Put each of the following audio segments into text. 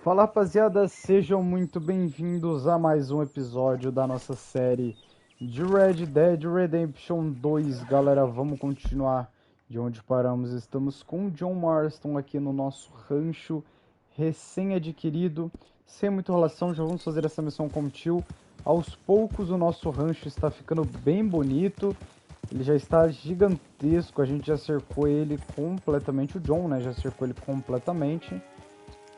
Fala rapaziada, sejam muito bem-vindos a mais um episódio da nossa série de Red Dead Redemption 2. Galera, vamos continuar de onde paramos. Estamos com o John Marston aqui no nosso rancho recém-adquirido. Sem muita enrolação, já vamos fazer essa missão como tio. Aos poucos o nosso rancho está ficando bem bonito. Ele já está gigantesco, a gente já cercou ele completamente. O John, né, já cercou ele completamente.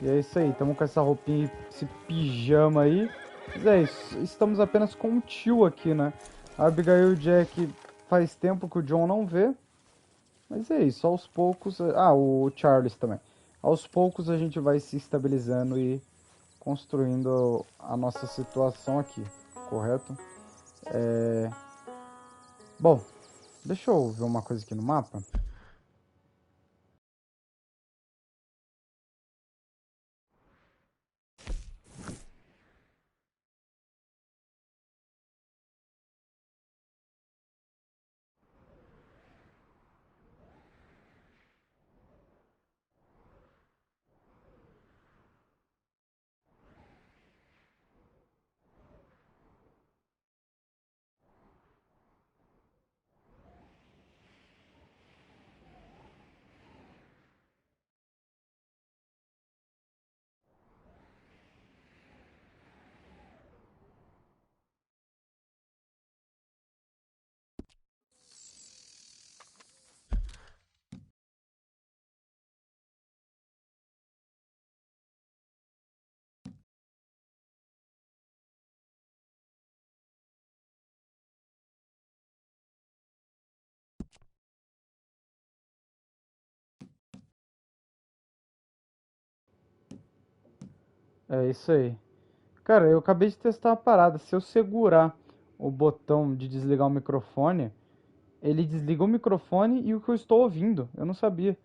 E é isso aí, estamos com essa roupinha, esse pijama aí. Mas é isso, estamos apenas com um tio aqui, né? A Abigail e o Jack faz tempo que o John não vê. Mas é isso, aos poucos... Ah, o Charles também. Aos poucos a gente vai se estabilizando e construindo a nossa situação aqui, correto? Bom, deixa eu ver uma coisa aqui no mapa. É isso aí. Cara, eu acabei de testar uma parada. Se eu segurar o botão de desligar o microfone, ele desliga o microfone e o que eu estou ouvindo. Eu não sabia.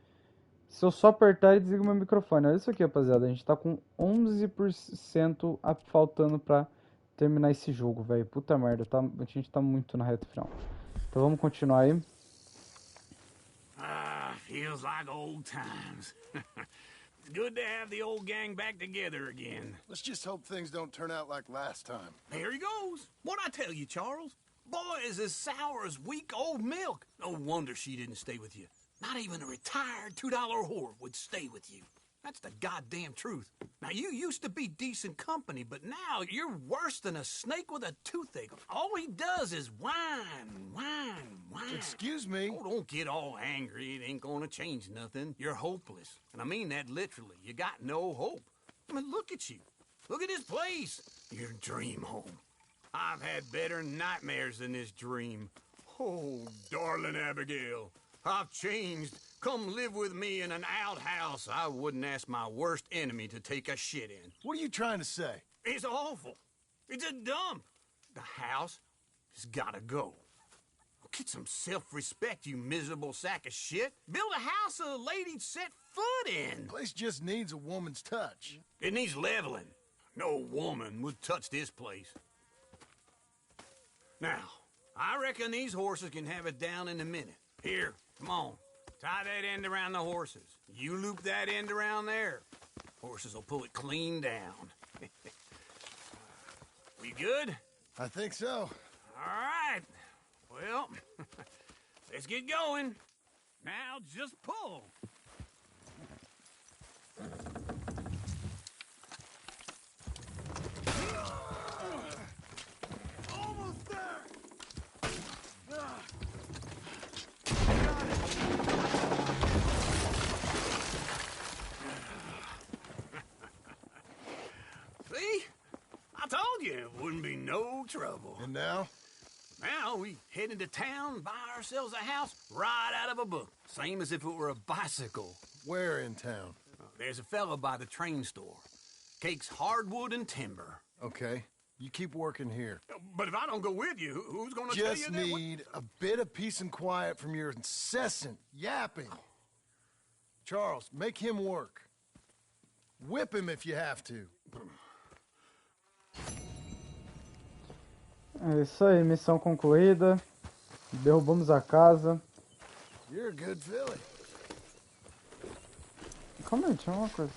Se eu só apertar, ele desliga o meu microfone. Olha isso aqui, rapaziada. A gente tá com 11% faltando pra terminar esse jogo, velho. Puta merda, tá, a gente tá muito na reta final. Então vamos continuar aí. Feels like old times. It's good to have the old gang back together again. Let's just hope things don't turn out like last time. There he goes. What'd I tell you, Charles? Boy is as sour as weak old milk. No wonder she didn't stay with you. Not even a retired $2 whore would stay with you. That's the goddamn truth. Now, you used to be decent company, but now you're worse than a snake with a toothache. All he does is whine, whine, whine. Excuse me? Oh, don't get all angry. It ain't gonna change nothing. You're hopeless. And I mean that literally. You got no hope. I mean, look at you. Look at this place. Your dream home. I've had better nightmares than this dream. Oh, darling Abigail, I've changed. Come live with me in an outhouse I wouldn't ask my worst enemy to take a shit in. What are you trying to say? It's awful. It's a dump. The house has gotta go. Get some self-respect, you miserable sack of shit. Build a house a lady'd set foot in. Place just needs a woman's touch. It needs leveling. No woman would touch this place. Now, I reckon these horses can have it down in a minute. Here, come on. Tie that end around the horses. You loop that end around there. Horses will pull it clean down. We good? I think so. All right. Well, let's get going. Now just pull. Almost there! See? I told you it wouldn't be no trouble. And now? Now we head into town, buy ourselves a house right out of a book. Same as if it were a bicycle. Where in town? There's a fella by the train store. Cakes hardwood and timber. Okay, you keep working here. But if I don't go with you, who's gonna tell you Just that? need a bit of peace and quiet from your incessant yapping. Charles, make him work. Whip him if you have to. É isso aí, missão concluída. Derrubamos a casa. You're a good filly. Calma aí, tinha uma coisa.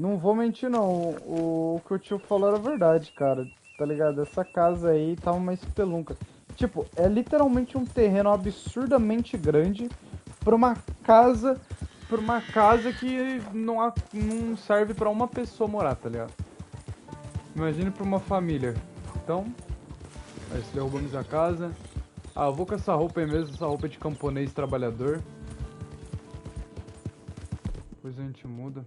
Não vou mentir não, o que o tio falou era verdade, cara. Tá ligado? Essa casa aí tá uma espelunca. Tipo, é literalmente um terreno absurdamente grande pra uma casa, que não serve pra uma pessoa morar, tá ligado? Imagine pra uma família. Então, aí se derrubamos a casa. Ah, eu vou com essa roupa aí mesmo, essa roupa de camponês trabalhador. Depois a gente muda.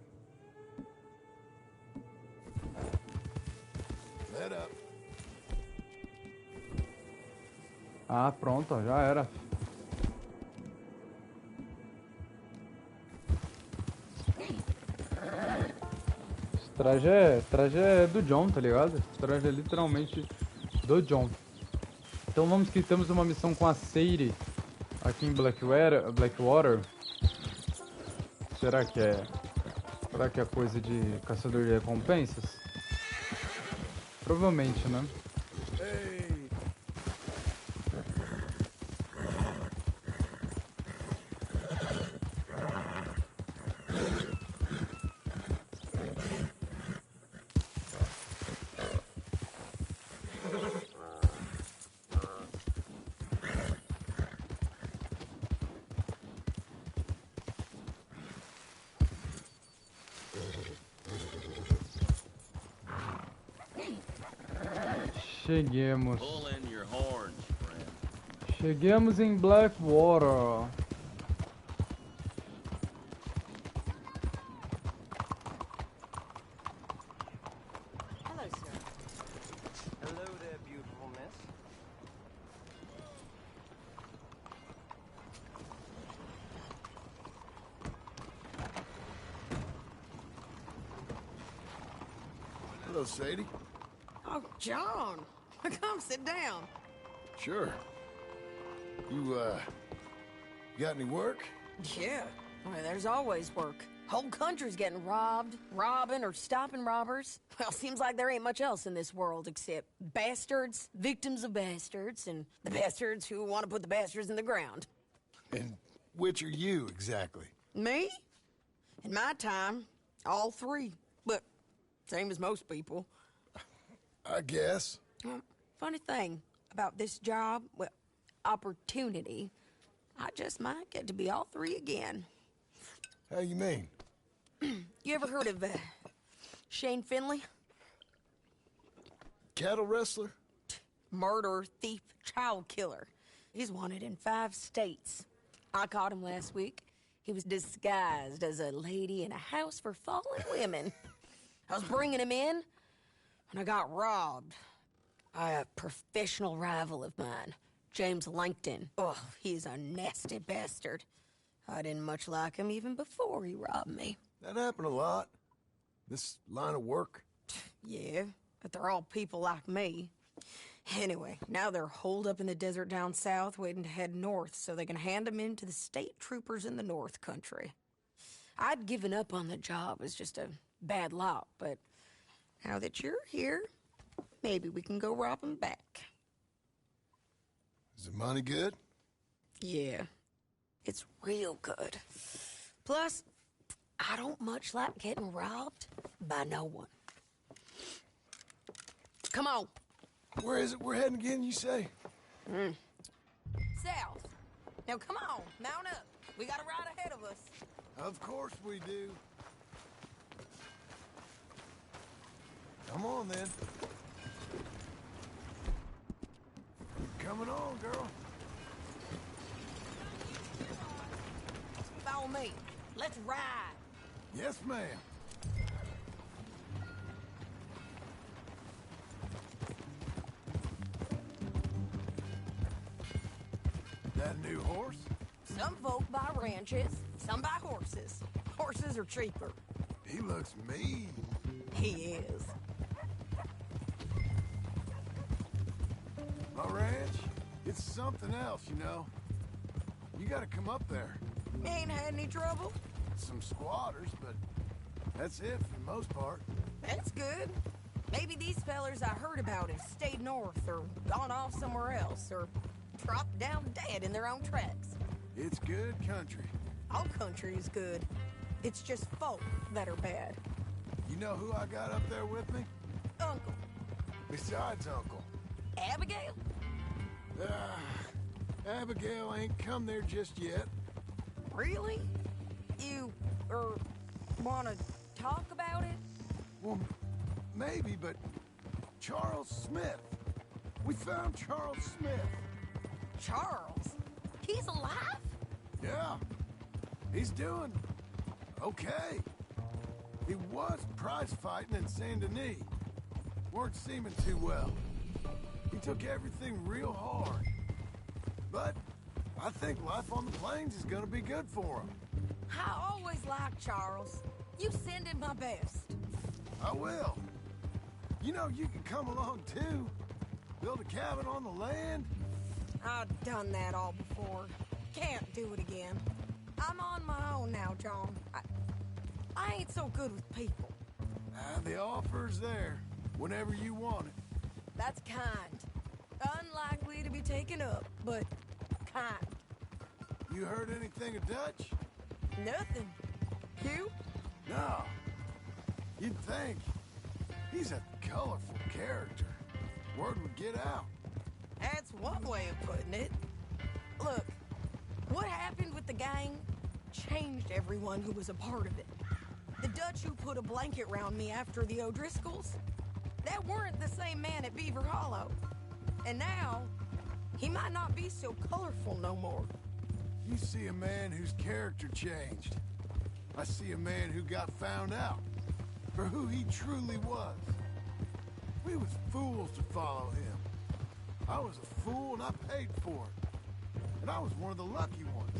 Let up. Ah, pronto, ó, já era. Esse traje é do John, tá ligado? Esse traje é literalmente do John. Então vamos que temos uma missão com a Sadie aqui em Blackwater. Será que é... Será que é coisa de caçador de recompensas? Provavelmente, né? Hey. Cheguemos. Pull in your horns, friend. Chegamos em Blackwater. Hello, sir. Hello there, beautiful miss. Hello, Sadie. Oh, John, come sit down. Sure. You got any work? Yeah, well, there's always work. Whole country's getting robbed, robbing, or stopping robbers. Well, seems like there ain't much else in this world except bastards, victims of bastards, and the bastards who want to put the bastards in the ground. And which are you, exactly? Me? In my time, all three. But same as most people. I guess. Funny thing about this job, well, opportunity, I just might get to be all three again. How you mean? You ever heard of Shane Finley? Cattle wrestler? Murderer, thief, child killer. He's wanted in 5 states. I caught him last week. He was disguised as a lady in a house for fallen women. I was bringing him in, and I got robbed by a professional rival of mine, James Langton. Oh, he's a nasty bastard. I didn't much like him even before he robbed me. That happened a lot. This line of work. Yeah, but they're all people like me. Anyway, now they're holed up in the desert down south, waiting to head north so they can hand them in to the state troopers in the north country. I'd given up on the job as just a bad lot, but now that you're here, maybe we can go rob them back. Is the money good? Yeah, it's real good. Plus, I don't much like getting robbed by no one. Come on. Where is it we're heading again, you say? South. Now come on, mount up. We got a ride ahead of us. Of course we do. Come on, then. Coming on, girl. Follow me. Let's ride. Yes, ma'am. That a new horse? Some folk buy ranches, some buy horses. Horses are cheaper. He looks mean. He is. My ranch, it's something else, you know. You gotta come up there. You ain't had any trouble? Some squatters, but that's it for the most part. That's good. Maybe these fellers I heard about have stayed north or gone off somewhere else or dropped down dead in their own tracks. It's good country. All country is good. It's just folk that are bad. know who I got up there with me? Uncle. Besides Uncle. Abigail? Abigail ain't come there just yet. Really? You, wanna talk about it? Well, maybe, but Charles Smith. We found Charles Smith. Charles? He's alive? Yeah. He's doing okay. He was prize fighting in Saint Denis. Weren't seeming too well. He took everything real hard. But I think life on the plains is gonna be good for him. I always liked Charles. You send him my best. I will. You know, you can come along too. Build a cabin on the land. I've done that all before. Can't do it again. I'm on my own now, John. I ain't so good with people. The offer's there whenever you want it. That's kind. Unlikely to be taken up, but kind. You heard anything of Dutch? Nothing. You? No. You'd think. He's a colorful character. Word would get out. That's one way of putting it. Look, what happened with the gang changed everyone who was a part of it. The Dutch who put a blanket round me after the O'Driscolls, that weren't the same man at Beaver Hollow. And now, he might not be so colorful no more. You see a man whose character changed. I see a man who got found out for who he truly was. We was fools to follow him. I was a fool and I paid for it. And I was one of the lucky ones.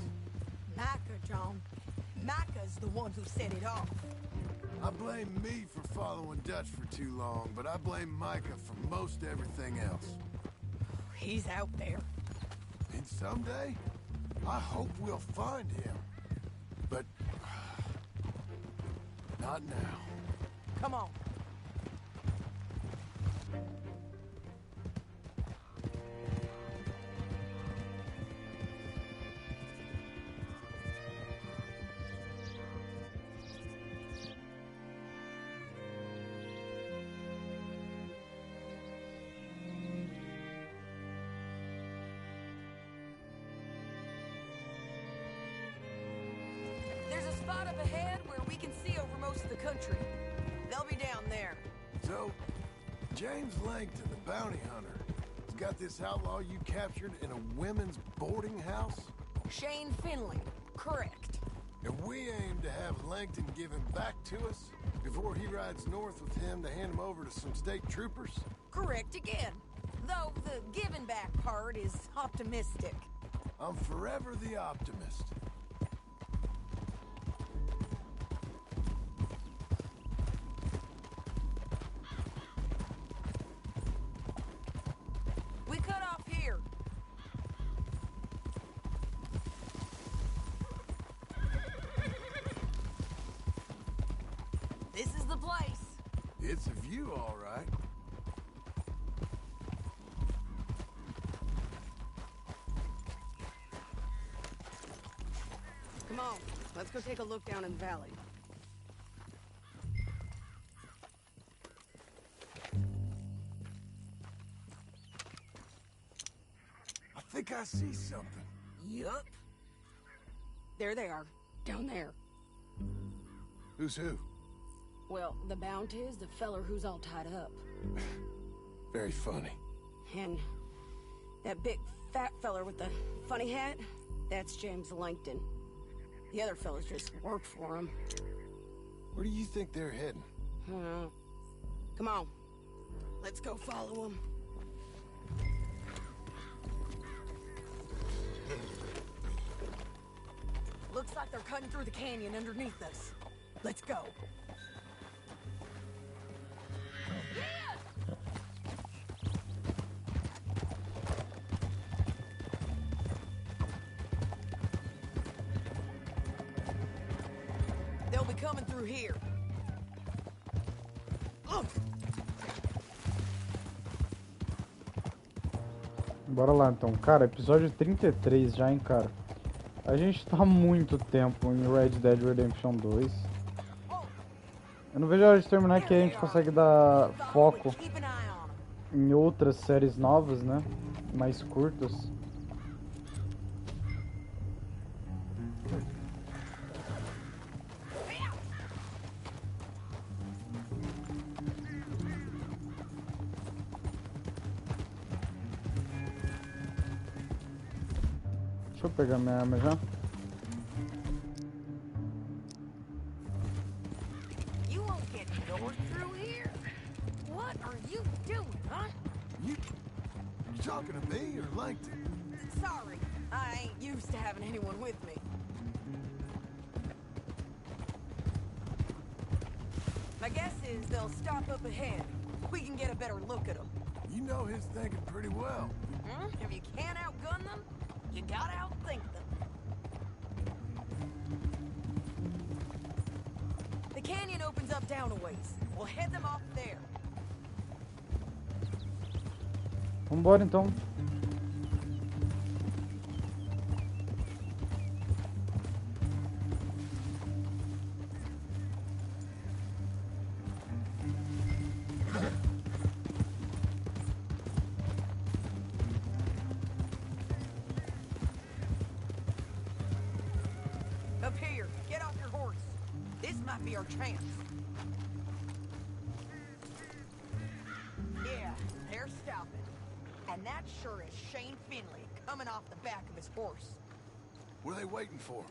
Micah, John. Micah's the one who set it off. I blame me for following Dutch for too long, but I blame Micah for most everything else. He's out there. And someday, I hope we'll find him. But not now. Come on. There's a spot up ahead where we can see over most of the country. They'll be down there. So, James Langton, the bounty hunter, has got this outlaw you captured in a women's boarding house? Shane Finley. Correct. And we aim to have Langton give him back to us before he rides north with him to hand him over to some state troopers? Correct again. Though the giving back part is optimistic. I'm forever the optimist. We cut off here. This is the place. It's a view, all right. Come on, let's go take a look down in the valley. I think I see something. Yup. There they are, down there. Who's who? Well, the bounty is the feller who's all tied up. Very funny. And that big fat feller with the funny hat, that's James Langton. The other fellas just work for him. Where do you think they're heading? Come on, let's go follow them. Looks like they're cutting through the canyon underneath us. Let's go. They'll be coming through here. Bora lá então. Cara, episódio 33 já, hein, cara. A gente tá há muito tempo em Red Dead Redemption 2. Eu não vejo a hora de terminar, que a gente consegue dar foco Keep an eye on 'em. em outras séries novas, né? Mais curtas. Deixa eu pegar minha arma já. You won't get north through here. What are you doing, huh? You talking to me or Langton? Sorry, I ain't used to having anyone with me. My guess is they'll stop up ahead. We can get a better look at them. You know his thinking pretty well. If you can't outgun them, you gotta outthink them. The canyon opens up down a ways. We'll head them off there. Vambora então. Up here, get off your horse. This might be our chance. Yeah, they're stopping. And that sure is Shane Finley coming off the back of his horse. What are they waiting for?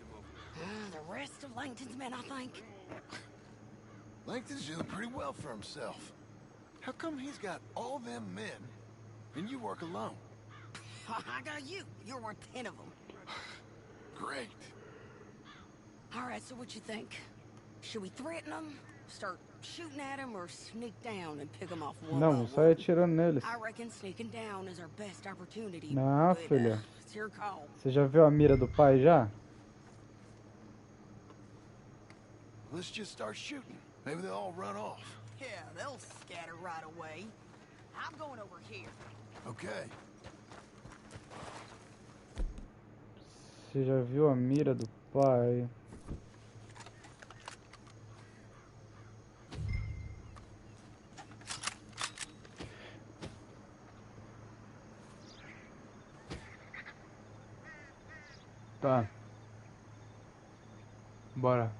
The rest of Langton's men, I think. Langton's doing pretty well for himself. How come he's got all them men and you work alone? I got you. You're worth 10 of them. Great. All right, so what you think? Should we threaten them, start shooting at them, or sneak down and pick them off one Não, by vou one? sair atirando neles. I reckon sneaking down is our best opportunity. Não, but, filha. it's your call. Você já viu a mira do pai já? Let's just start shooting. Maybe they'll all run off. Yeah, they'll scatter right away. I'm going over here. Okay. Você já viu a mira do pai? Tá. Bora.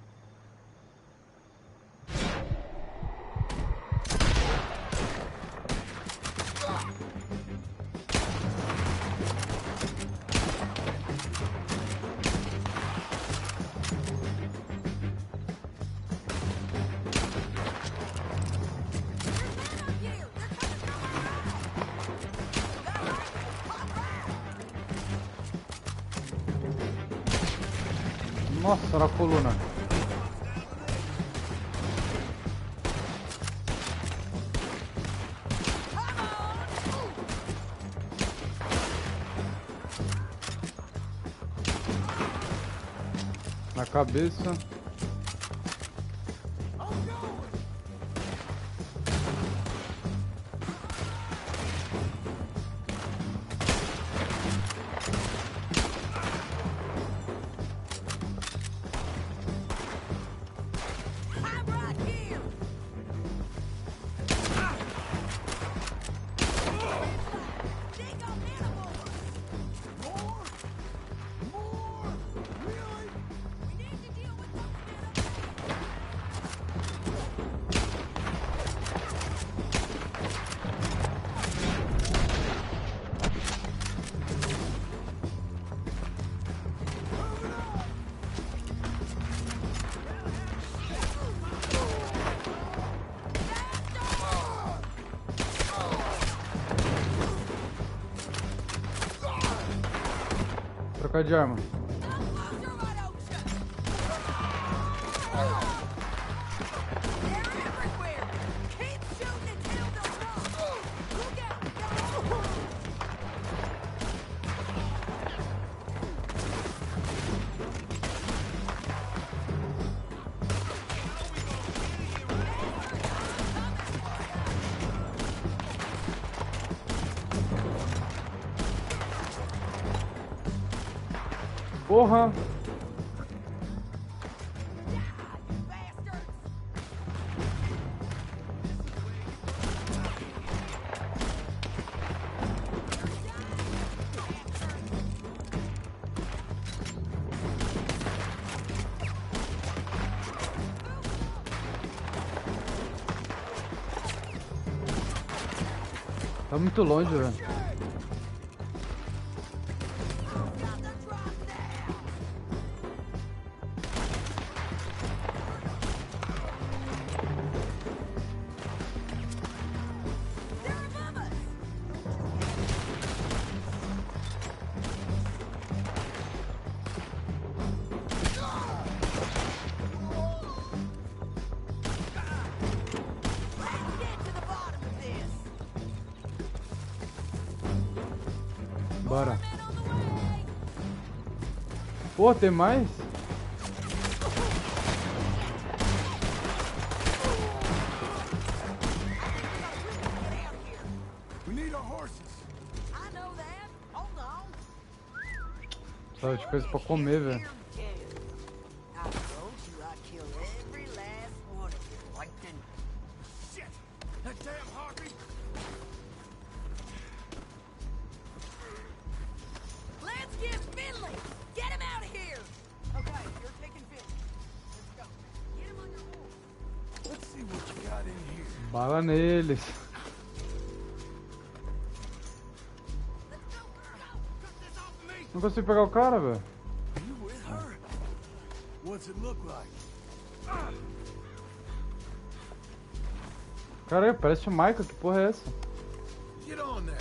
Nossa, na coluna. Na cabeça. I'm right here. Dig up animals. More? More? Really? We need to deal with those men up there. Trocar de arma. Closer, wide open. They're everywhere. Keep shooting until they're gone. Look out, guys. Porra! You bastards. Tá muito longe, velho. Bora. Pô, tem mais? We need our horses. Tá de coisa pra comer, velho. Shit! That damn Harvey! Let's get Finley! Get him out of here! Okay, you're taking Finley. Let's go. Get him on your horse. Let's see what you got in here. Bala neles. Não consigo pegar o cara, velho. You with her? What's it look like? Cara, parece o Michael, que porra é essa? Get on there.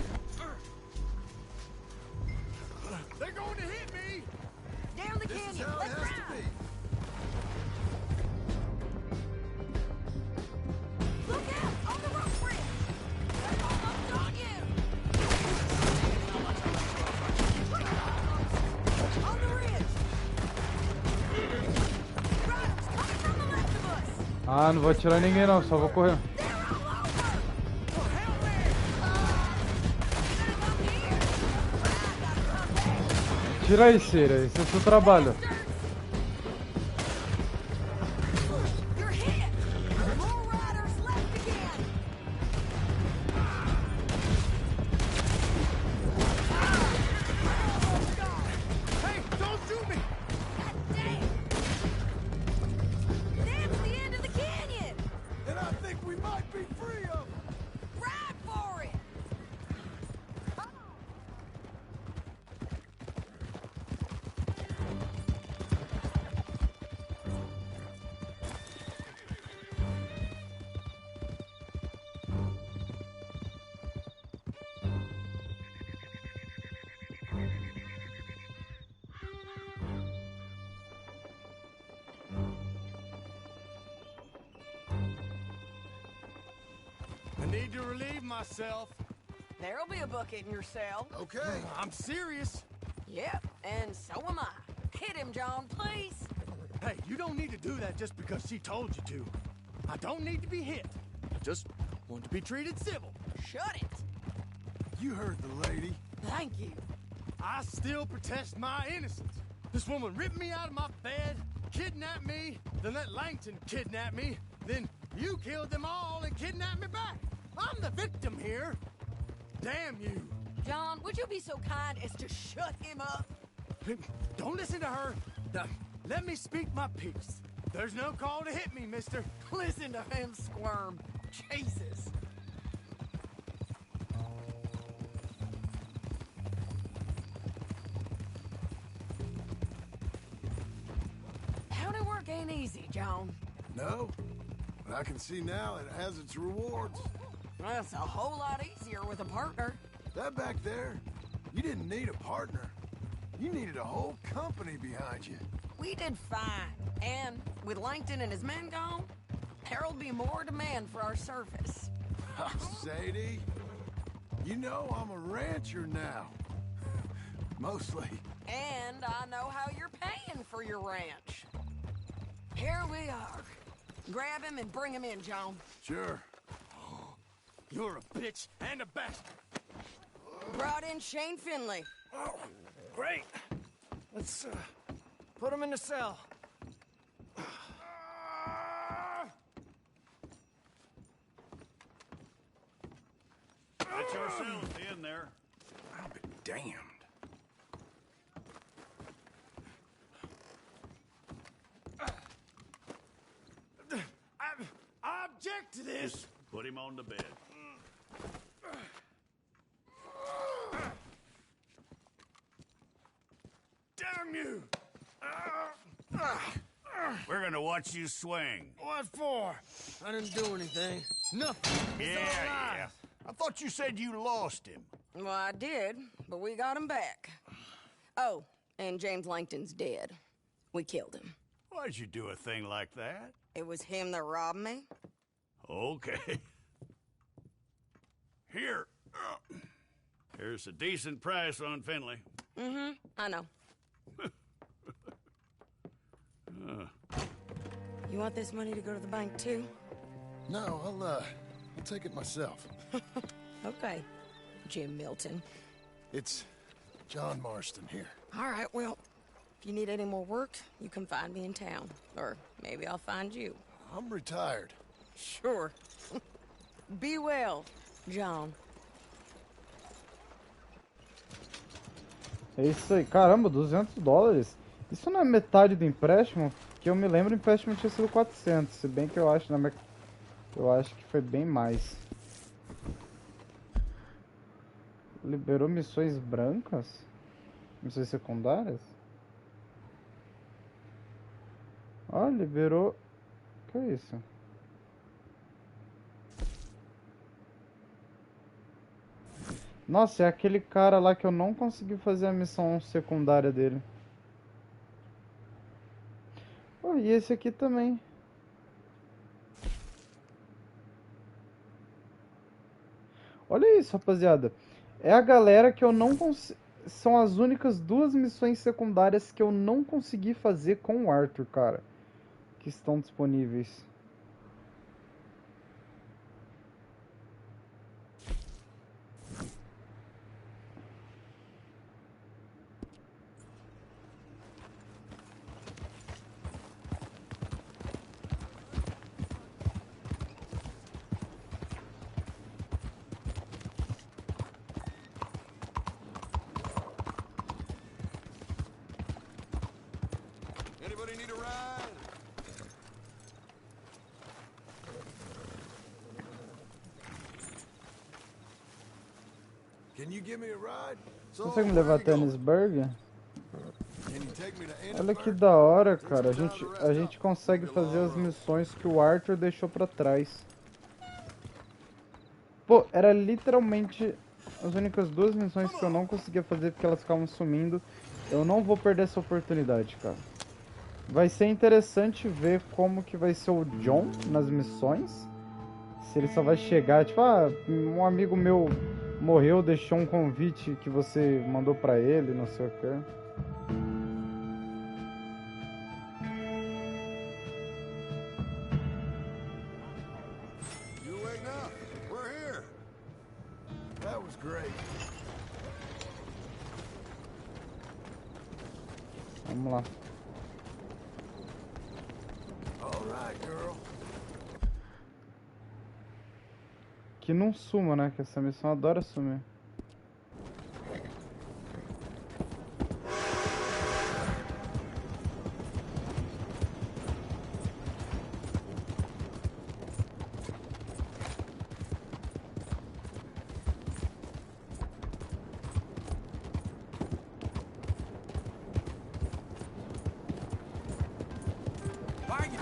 They're going to hit me. Down the This is canyon. how it Let's has to ride. be. Look out! On the rope bridge! They're almost on you! On the ridge! Riders coming from the left of us! Ah, não vou atirar em ninguém não, só vou correr. They're all over! Oh, hell man! Tira aí, Cira, esse é o seu trabalho. You're hit! More riders left again! Hey, don't shoot me. God damn! That's the end of the canyon! And I think we might be free of them. Ride for it! I need to relieve myself. There'll be a bucket in your cell. Okay. I'm serious. Yep, and so am I. Hit him, John, please. Hey, you don't need to do that just because she told you to. I don't need to be hit. I just want to be treated civil. Shut it. You heard the lady. Thank you. I still protest my innocence. This woman ripped me out of my bed, kidnapped me, then let Langton kidnap me, then you killed them all and kidnapped me back. I'm the victim here. Damn you. John, would you be so kind as to shut him up? Don't listen to her. Now, let me speak my piece. There's no call to hit me, mister. Listen to him squirm. Jesus. County work ain't easy, John. No, but I can see now it has its rewards. That's a whole lot easier with a partner. That back there, you didn't need a partner. You needed a whole company behind you. We did fine. And with Langton and his men gone, there'll be more demand for our service. Sadie, you know I'm a rancher now. Mostly. And I know how you're paying for your ranch. Here we are. Grab him and bring him in, John. Sure. You're a bitch and a bastard. Brought in Shane Finley. Oh, great. Let's put him in the cell. Get yourselves in there. I'll be damned. I object to this. Put him on the bed. Damn you! We're gonna watch you swing. What for? I didn't do anything. Nothing. Yeah. I thought you said you lost him. Well, I did, but we got him back. Oh, and James Langton's dead. We killed him. Why'd you do a thing like that? It was him that robbed me. Okay. Here. Here's a decent price on Finley. Mm-hmm, I know. You want this money to go to the bank, too? No, I'll take it myself. Okay, Jim Milton. It's John Marston here. All right, well, if you need any more work, you can find me in town. Or maybe I'll find you. I'm retired. Sure. Be well, John. É isso aí. Caramba, $200. Isso não é metade do empréstimo? Que eu me lembro, o empréstimo tinha sido 400. Se bem que eu acho, eu acho que foi bem mais. Liberou missões brancas? Missões secundárias? Ó, liberou... O que é isso? Nossa, é aquele cara lá que eu não consegui fazer a missão secundária dele. Oh, e esse aqui também. Olha isso, rapaziada. É a galera que eu não consegui... São as únicas duas missões secundárias que eu não consegui fazer com o Arthur, cara. Que estão disponíveis. Anybody need a ride? Can you give me a ride? So, Consegue me levar até Nisburg? Can you take me to Olha que Annenberg? da hora, cara. A gente consegue fazer as missões que o Arthur deixou pra trás. Pô, era literalmente as únicas duas missões que eu não conseguia fazer porque elas ficavam sumindo. Eu não vou perder essa oportunidade, cara. Vai ser interessante ver como que vai ser o John nas missões. Se ele só vai chegar, tipo, um amigo meu morreu, deixou um convite que você mandou pra ele, não sei o que. You awake now? We're here. That was great. Vamos lá. All right, girl. Que não suma, né? Que essa missão adora sumir.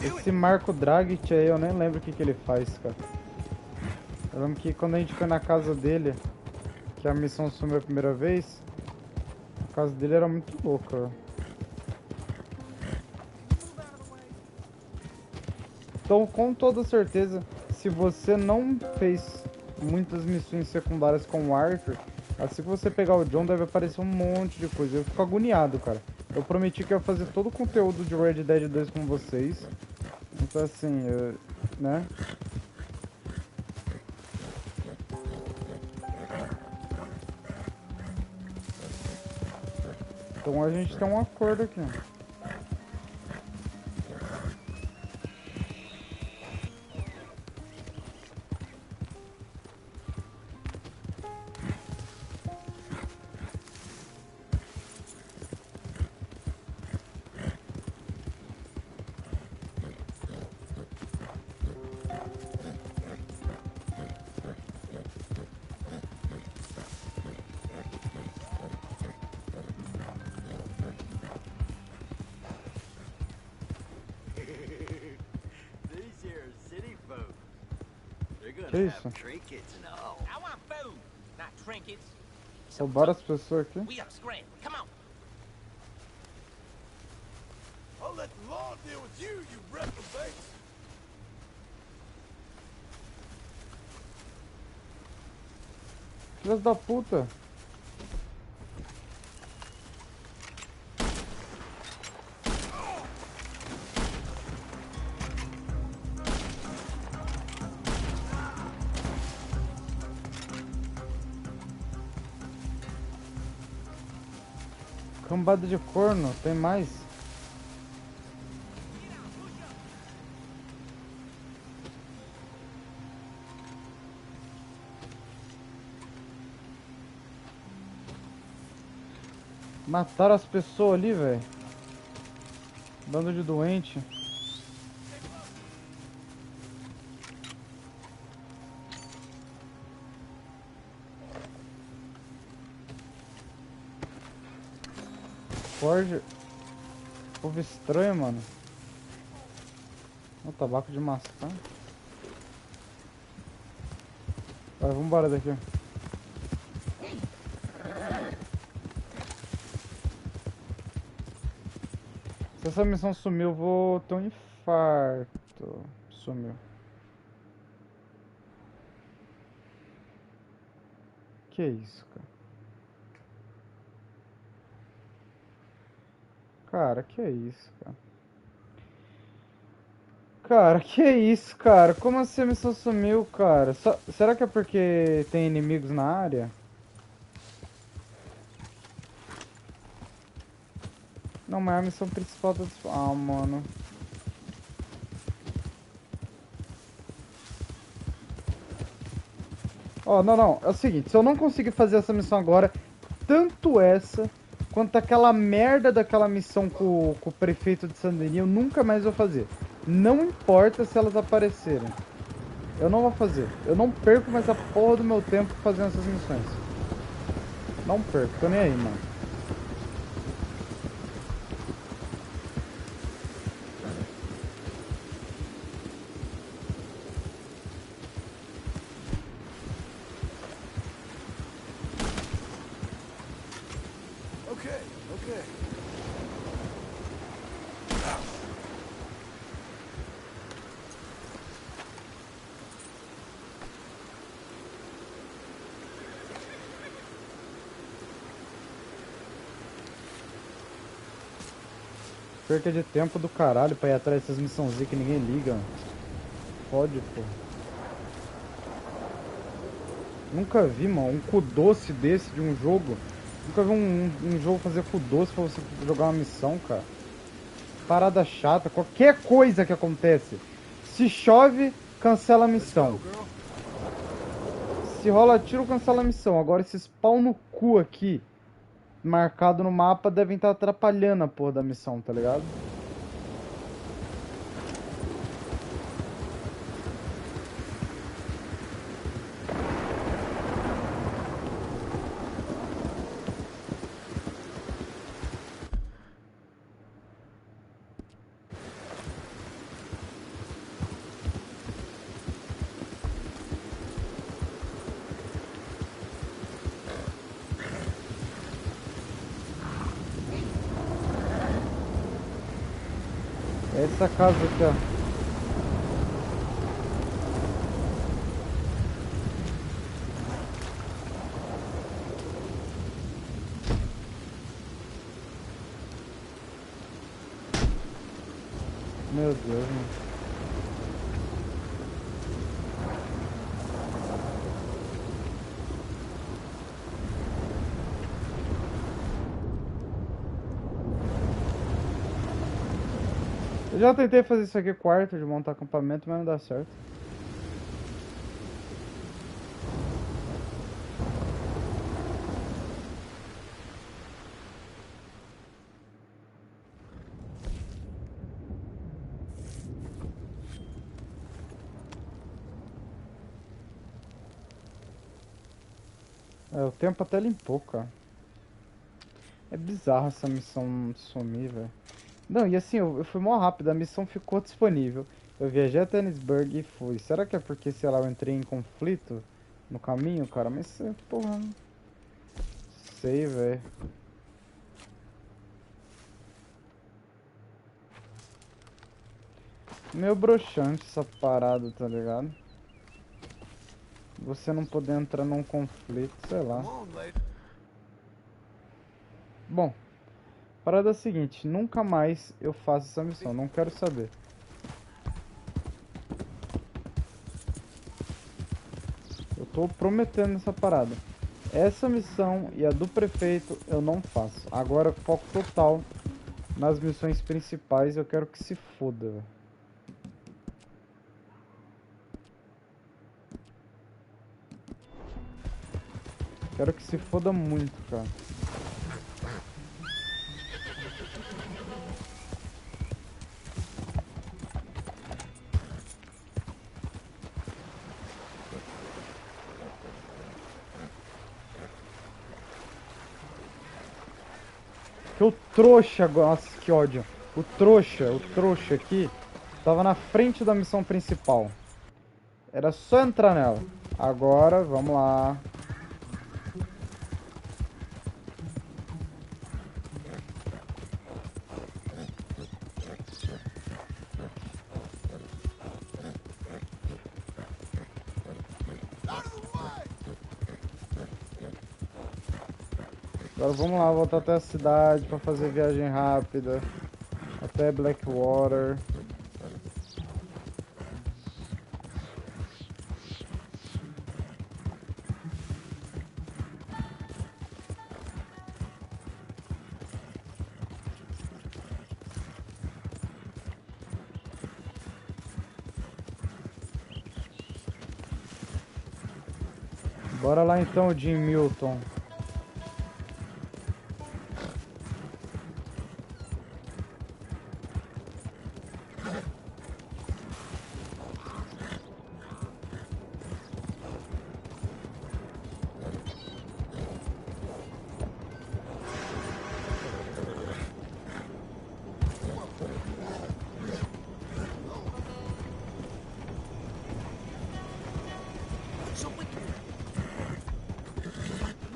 Esse Marco Dragit aí, eu nem lembro o que ele faz, cara. Eu lembro que quando a gente foi na casa dele, que a missão sumiu a primeira vez, a casa dele era muito louca. Então, com toda certeza, se você não fez muitas missões secundárias com o Arthur, assim que você pegar o John, deve aparecer um monte de coisa. Eu fico agoniado, cara. Eu prometi que ia fazer todo o conteúdo de Red Dead 2 com vocês. Então, assim, né? Então a gente tem um acordo aqui. gonna Que have isso? trinkets and all. I want food, not trinkets. Roubaram as pessoas aqui. We up scram. Come on. I'll let the law deal with you, you reprobates. Filhas da puta. Cambada de corno, tem mais? Mataram as pessoas ali, velho. Bando de doente. Forge. Povo estranho, mano. O tabaco de maçã. Vai, vambora daqui. Se essa missão sumiu, eu vou ter um infarto. Sumiu. Que isso, cara? Cara, que isso, cara? Cara, que isso, cara? Como assim a missão sumiu, cara? Será que é porque tem inimigos na área? Não, mas a missão principal tá... Ah, mano. Ó, não. É o seguinte, se eu não conseguir fazer essa missão agora, tanto essa quanto aquela merda daquela missão com o prefeito de Saint-Denis, eu nunca mais vou fazer. Não importa se elas aparecerem. Eu não vou fazer. Eu não perco mais a porra do meu tempo fazendo essas missões. Não perco, tô nem aí, mano. Okay. Perca de tempo do caralho pra ir atrás dessas missãozinhas que ninguém liga. Fode, pô. Nunca vi, mano, um cu doce desse de um jogo. Nunca vi um jogo fazer cu doce pra você jogar uma missão, cara. Parada chata, qualquer coisa que acontece. Se chove, cancela a missão. Se rola tiro, cancela a missão. Agora esses pau no cu aqui, marcado no mapa, devem estar atrapalhando a porra da missão, tá ligado? Essa casa aqui, ó. Meu Deus, mano. Eu já tentei fazer isso aqui quarto, de montar acampamento, mas não dá certo. É, o tempo até limpou, cara. É bizarro essa missão sumir, velho. Não, e assim, eu fui mó rápido, a missão ficou disponível. Eu viajei a Tennisburg e fui. Será que é porque, sei lá, eu entrei em conflito no caminho, cara? Mas, porra, não sei, velho. Meio broxante essa parada, tá ligado? Você não poder entrar num conflito, sei lá. Come on, lady. Bom, parada é a seguinte, nunca mais eu faço essa missão, não quero saber. Eu tô prometendo essa parada. Essa missão e a do prefeito eu não faço. Agora foco total nas missões principais, eu quero que se foda, velho. Quero que se foda muito, cara. Que o trouxa, nossa, que ódio. O trouxa aqui, tava na frente da missão principal. Era só entrar nela. Agora, vamos lá. Agora vamos lá, voltar até a cidade para fazer viagem rápida. Até Blackwater. Bora lá então, Jim Milton.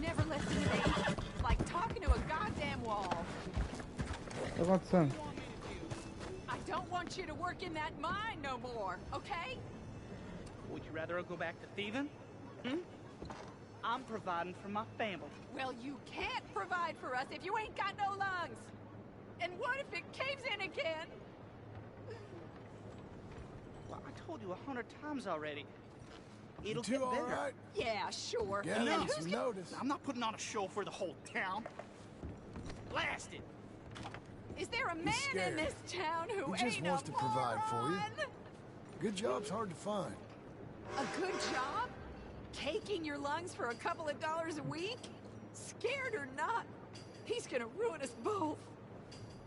Never listen to me. Like talking to a goddamn wall. O que tá acontecendo? I don't want you to work in that mine no more, okay? Would you rather go back to thieving? I'm providing for my family. Well, you can't provide for us if you ain't got no lungs. And what if it caves in again? Well, I told you 100 times already. You It'll two get all better. right? Yeah, sure. Yeah, And then need who's some gonna- notice. I'm not putting on a show for the whole town. Blast it! Is there a man scared. in this town who He just ain't wants a to provide for you. moron? Good job's hard to find. A good job? Taking your lungs for a couple of dollars a week? Scared or not, he's gonna ruin us both.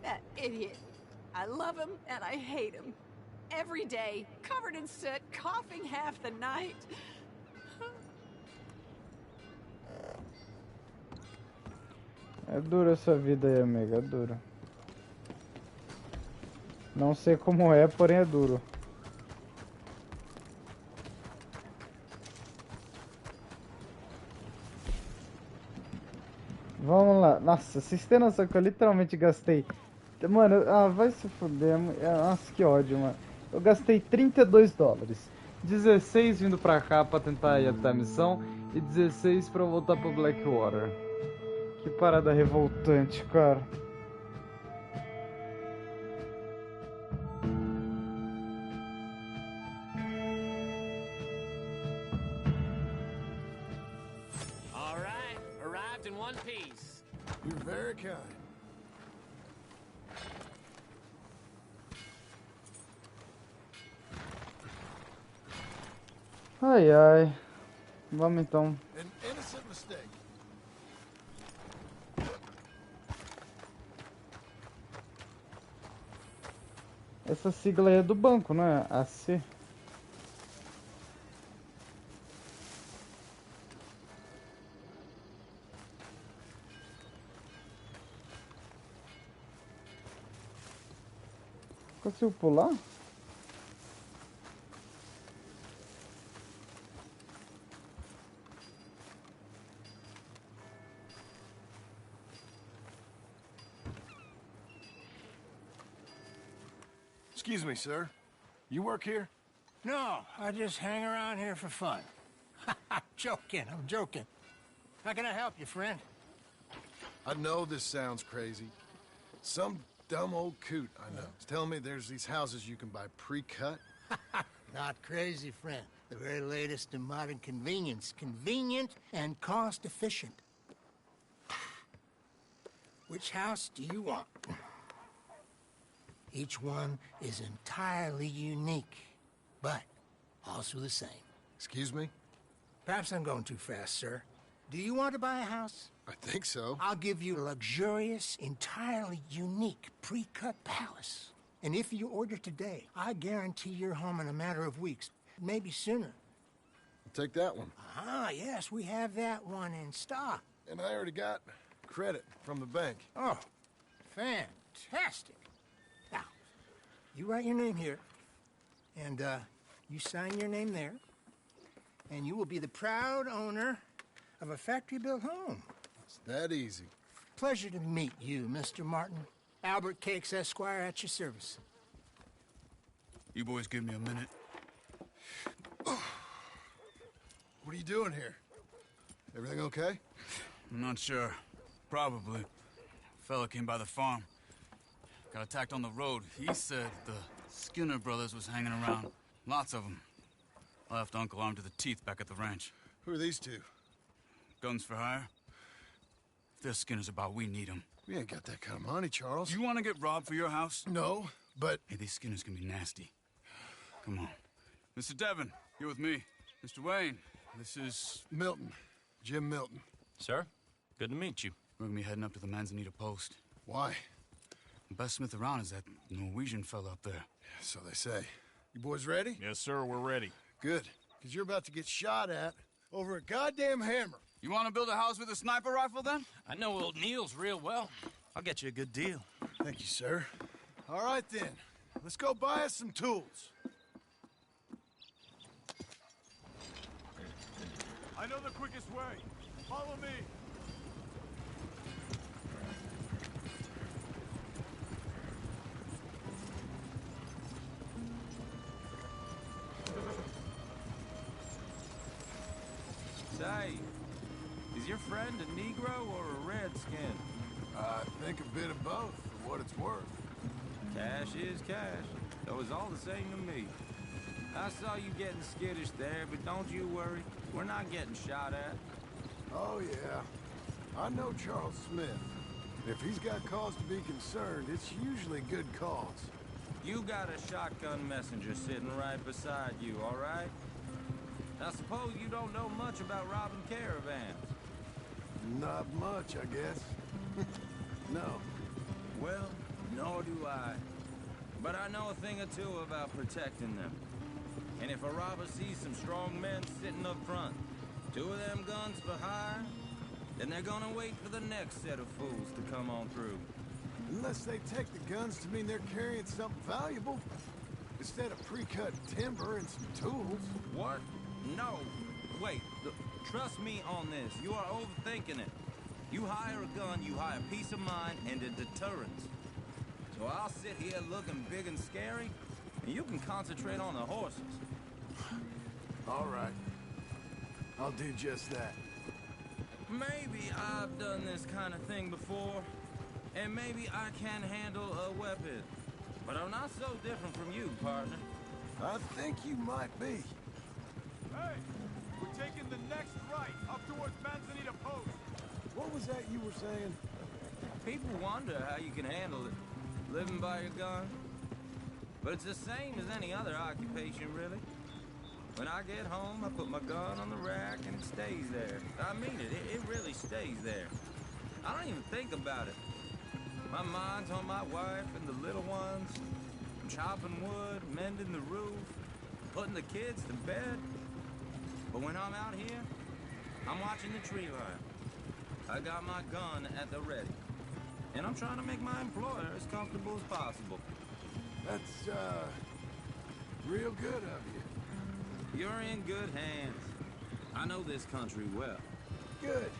That idiot. I love him and I hate him. Every day, covered in soot, coughing half the night. É dura essa vida aí, amiga, é dura. Não sei como é, porém é duro. Vamos lá. Nossa, vocês têm noção que eu literalmente gastei... Mano, vai se fuder. Nossa, que ódio, mano. Eu gastei $32. 16 vindo pra cá pra tentar ir até a missão. E 16 pra voltar pro Blackwater. Que parada revoltante, cara. All right, arrived in one piece. You're very kind. Ai, ai. Vamos então. An innocent mistake. Essa sigla aí é do banco, não é? AC. Consigo pular? Excuse me, sir. You work here? No, I just hang around here for fun. I'm joking. How can I help you, friend? I know this sounds crazy. Some dumb old coot I know is telling me there's these houses you can buy pre-cut. Not crazy, friend. The very latest in modern convenience. Convenient and cost-efficient. Which house do you want? Each one is entirely unique, but also the same. Excuse me? Perhaps I'm going too fast, sir. Do you want to buy a house? I think so. I'll give you a luxurious, entirely unique pre-cut palace. And if you order today, I guarantee you're home in a matter of weeks, maybe sooner. I'll take that one. Ah, yes, we have that one in stock. And I already got credit from the bank. Oh, fantastic. Now, you write your name here, and you sign your name there, and you will be the proud owner of a factory-built home. It's that easy. Pleasure to meet you, Mr. Martin. Albert Cakes, Esquire, at your service. You boys give me a minute. What are you doing here? Everything okay? I'm not sure. Probably. Fella came by the farm. Got attacked on the road. He said the Skinner brothers was hanging around. Lots of them. I left Uncle armed to the teeth back at the ranch. Who are these two? Guns for hire? If there's Skinner's about, we need them. We ain't got that kind of money, Charles. You want to get robbed for your house? No, but... Hey, these Skinners can be nasty. Come on. Mr. Devon, you're with me. Mr. Wayne, this is... Milton. Jim Milton. Sir, good to meet you. We're gonna be heading up to the Manzanita post. Why? The best smith around is that Norwegian fella up there. So they say. You boys ready? Yes, sir, we're ready. Good, because you're about to get shot at over a goddamn hammer. You want to build a house with a sniper rifle, then? I know old Neil's real well. I'll get you a good deal. Thank you, sir. All right, then. Let's go buy us some tools. I know the quickest way. Follow me. Say, is your friend a Negro or a Redskin? I think a bit of both, for what it's worth. Cash is cash, though it's all the same to me. I saw you getting skittish there, but don't you worry. We're not getting shot at. Oh, yeah. I know Charles Smith. If he's got cause to be concerned, it's usually good cause. You got a shotgun messenger sitting right beside you, all right? I suppose you don't know much about robbing caravans. Not much, I guess. No. Well, nor do I. But I know a thing or two about protecting them. And if a robber sees some strong men sitting up front, 2 of them guns for hire, then they're gonna wait for the next set of fools to come on through. Unless they take the guns to mean they're carrying something valuable. Instead of pre-cut timber and some tools. What? No. Wait, trust me on this. You are overthinking it. You hire a gun, you hire peace of mind and a deterrence. So I'll sit here looking big and scary, and you can concentrate on the horses. All right. I'll do just that. Maybe I've done this kind of thing before, and maybe I can handle a weapon. But I'm not so different from you, partner. I think you might be. Hey, we're taking the next right up towards Manzanita Post. What was that you were saying? People wonder how you can handle it, living by your gun. But it's the same as any other occupation, really. When I get home, I put my gun on the rack and it stays there. I mean it, it really stays there. I don't even think about it. My mind's on my wife and the little ones. I'm chopping wood, mending the roof, putting the kids to bed. But when I'm out here, I'm watching the tree line. I got my gun at the ready. And I'm trying to make my employer as comfortable as possible. That's, real good of you. You're in good hands. I know this country well. Good.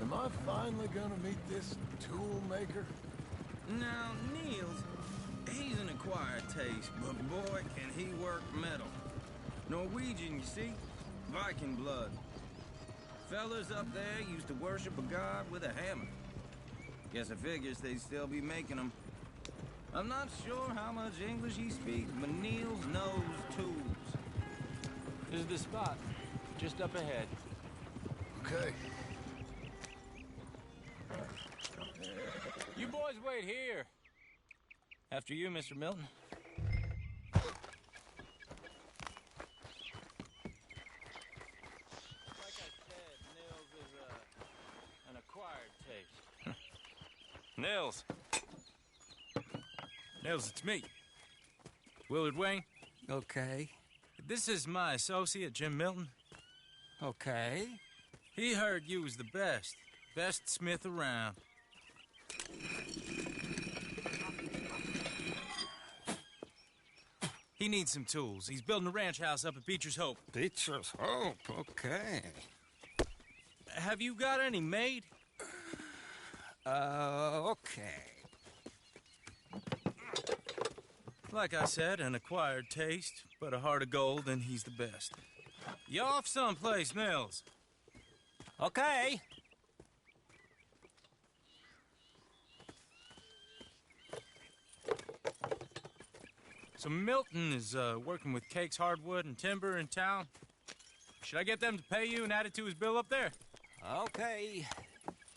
Am I finally gonna meet this tool maker? Now, Niels, He's an acquired taste, but boy, can he work metal. Norwegian, you see? Viking blood. Fellas up there used to worship a god with a hammer. Guess I figures they'd still be making them. I'm not sure how much English he speaks, but Niels knows tools. This is the spot, just up ahead. Okay. You boys wait here. After you, Mr. Milton. Like I said, Nils is an acquired taste. Nils. Nils, it's me. Willard Wayne. Okay. This is my associate, Jim Milton. Okay. He heard you was the best smith around. He needs some tools. He's building a ranch house up at Beecher's Hope. Beecher's Hope, okay. Have you got any made? Okay. Like I said, an acquired taste, but a heart of gold, and he's the best. You off someplace, Nils? Okay. So Milton is working with Cake's Hardwood and Timber in town. Should I get them to pay you and add it to his bill up there? Okay.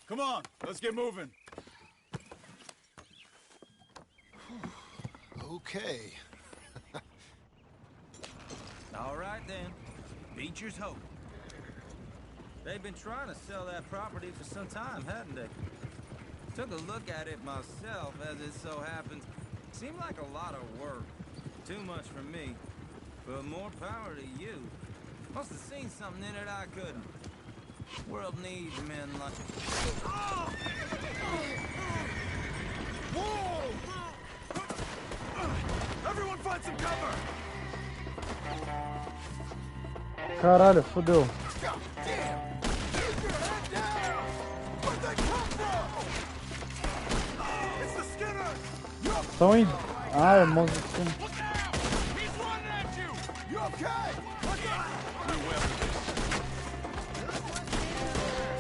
Come on, let's get moving. Okay. All right then, Beecher's Hope. They've been trying to sell that property for some time, hadn't they? Took a look at it myself, as it so happens. Seemed like a lot of work. Too much for me, but more power to you. Must have seen something in it I couldn't. World needs men like... Oh! Whoa! Everyone find some cover! Caralho, fodeu. God damn! Keep your head down! Where'd they come from? It's the Skinner! Estão em... Ah, irmãos do Skinner. He's running at you! You okay? What's up?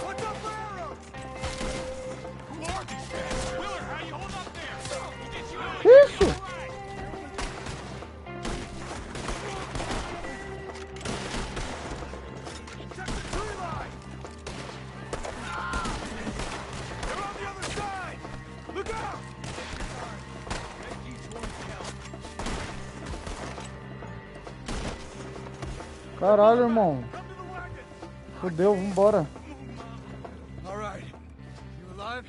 What's up for arrows? Who are these guys? Willard, how you hold up there? We'll get you out. Isso! Check the tree line! They're on the other side! Look out! Make each one count. Caralho, irmão. Fodeu, vambora. All right. You alive?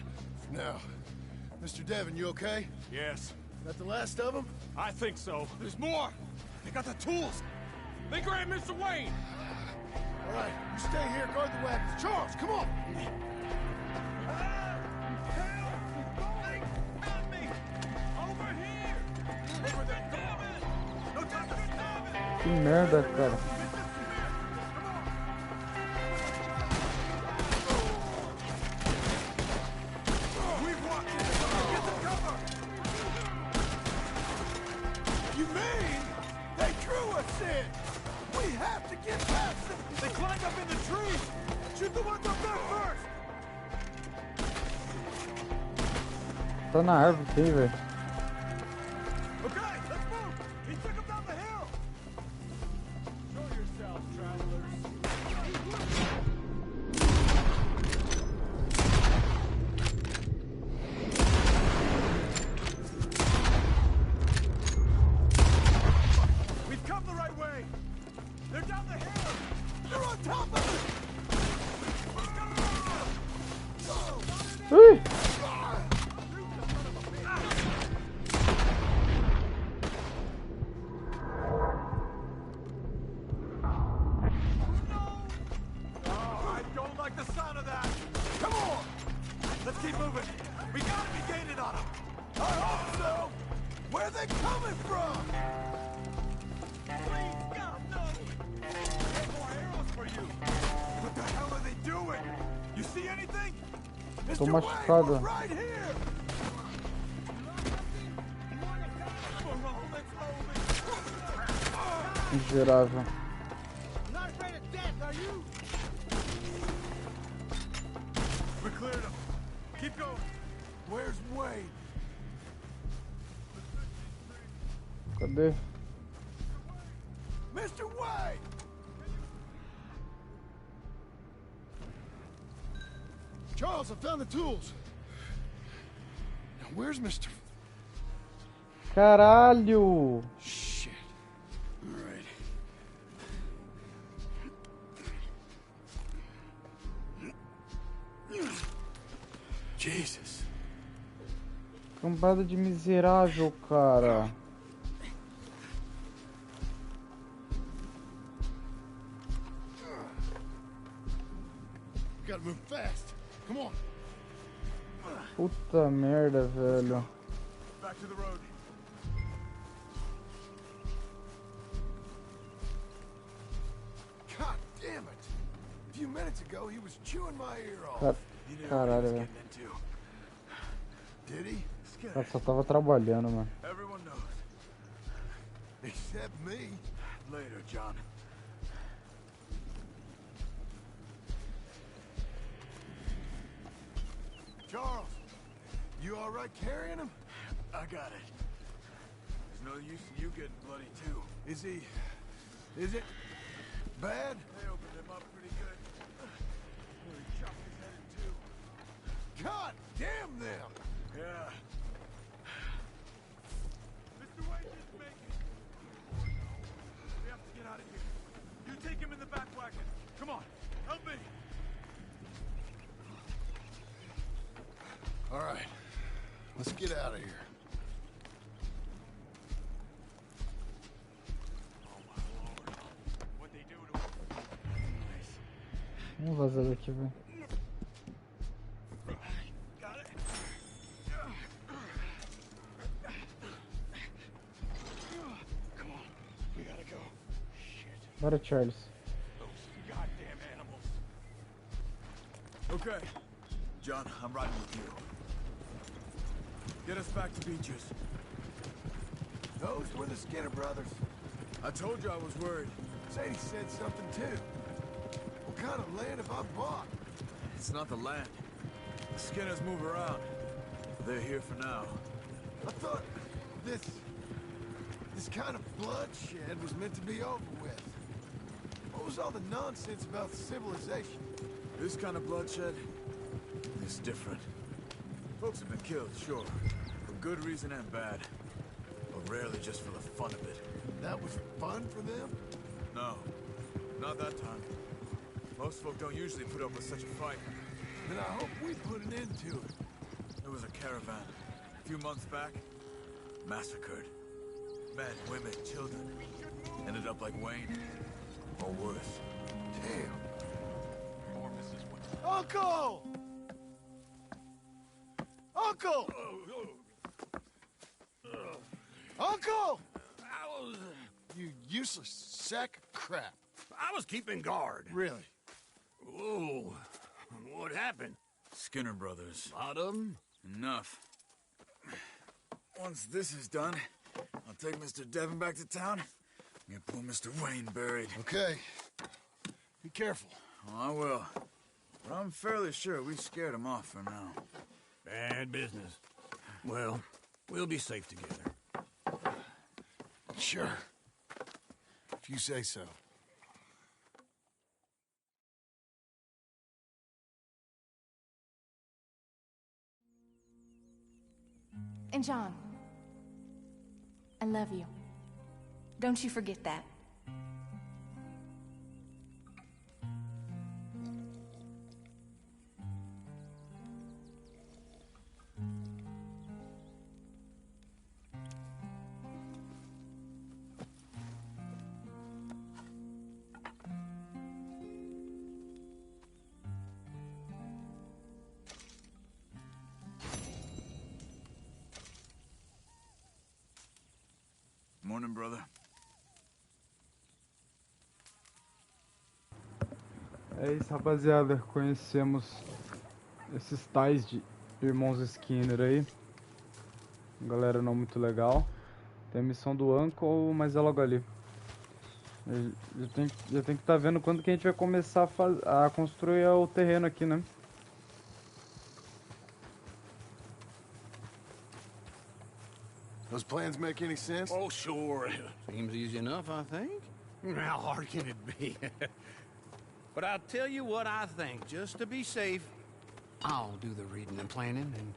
No. Mr. Devon, you okay? Yes. That the last of them? I think so. There's more! They got the tools! They grabbed Mr. Wayne! All right, you stay here, guard the wagons. Charles, come on! Que merda, cara. You mean they drew us in? We have to get past them. They climbed up in the trees! Shoot the ones up there first! Tá na árvore, tem, velho. Okay, let's move! He took him down the hill! Show yourselves, travelers. We've come the right way! They're down the hill! They're on top of us! Ui! I don't like the sound of that! Come on! Let's keep moving! We gotta be gaining on them! I hope so. Where are they coming from? Please, God, no! Get more arrows for you! What the hell are they doing? You see anything? Tô Mr. Wayne, machucado. we're right here! Miserável. Not afraid of death, are you? We cleared him. Keep going. Where's Wayne? Cadê? Mr. Wayne! Charles, I found the tools. Now where's Mr. Caralho! Shit. All right. Jesus. Cambada de miserável, cara. We gotta move fast. Come on. Puta merda, velho. Back to the road. God damn it. A few minutes ago, he was chewing my ear off. Caralho, velho. Did he? Ela só tava trabalhando, mano. Everyone knows. Except me. Later, John. Charles, you all right carrying him? I got it. There's no use in you getting bloody too. Is it bad? They opened him up pretty good. Really chopped his head in two. God damn them! Yeah. Mr. Wayne didn't make it. We have to get out of here. You take him in the back wagon. Come on, help me. All right, let's get out of here. Vamos vazar daqui, velho. Bora, Charles. Goddamn animals. Okay. John, I'm riding with you. Get us back to Beaches. Those were the Skinner brothers. I told you I was worried. Sadie said something too. What kind of land have I bought? It's not the land. The Skinners move around. They're here for now. I thought this kind of bloodshed was meant to be over with. What was all the nonsense about civilization? This kind of bloodshed is different. Folks have been killed, sure, for good reason and bad, but rarely just for the fun of it. That was fun for them? No, not that time. Most folk don't usually put up with such a fight. Then I hope we put an end to it. There was a caravan a few months back, massacred. Men, women, children. Ended up like Wayne, or worse. Damn. Uncle! Uncle! Uncle! You useless sack of crap. I was keeping guard. Really? Whoa. What happened? Skinner brothers. A lot of them? Enough. Once this is done, I'll take Mr. Devon back to town. Get poor Mr. Wayne buried. Okay. Be careful. Oh, I will. But I'm fairly sure we scared him off for now. Bad business. Well, we'll be safe together. Sure. If you say so. And John, I love you. Don't you forget that. Morning, brother. É isso, rapaziada. Conhecemos esses tais de irmãos Skinner aí. Galera não muito legal. Tem a missão do Uncle, mas é logo ali. Eu tenho que estar vendo quando que a gente vai começar a construir o terreno aqui, né? Those plans make any sense? Oh, sure. Seems easy enough, I think. How hard can it be? But I'll tell you what I think. Just to be safe, I'll do the reading and planning, and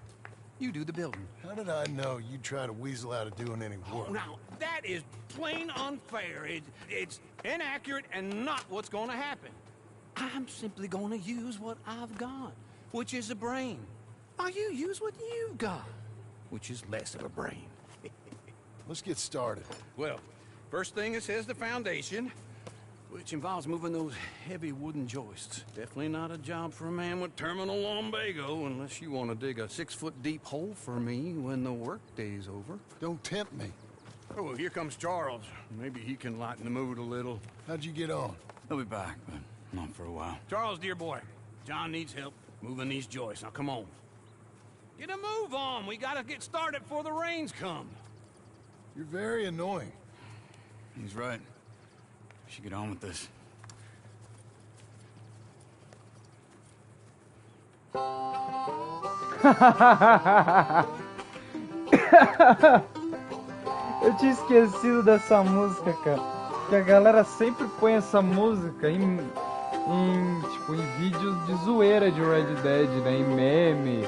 you do the building. How did I know you'd try to weasel out of doing any work? Now, that is plain unfair. It's inaccurate and not what's going to happen. I'm simply going to use what I've got, which is a brain. Now you use what you've got, which is less of a brain. Let's get started. Well, first thing it says the foundation, which involves moving those heavy wooden joists. Definitely not a job for a man with terminal lumbago, unless you want to dig a 6-foot deep hole for me when the workday's over. Don't tempt me. Oh, well, here comes Charles. Maybe he can lighten the mood a little. How'd you get on? He'll be back, but not for a while. Charles, dear boy, John needs help moving these joists. Now, come on. Get a move on. We gotta get started before the rains come. You're very annoying. He's right. We should get on with this. Eu tinha esquecido dessa música, cara. Que a galera sempre põe essa música em vídeos de zoeira de Red Dead, né? Em meme.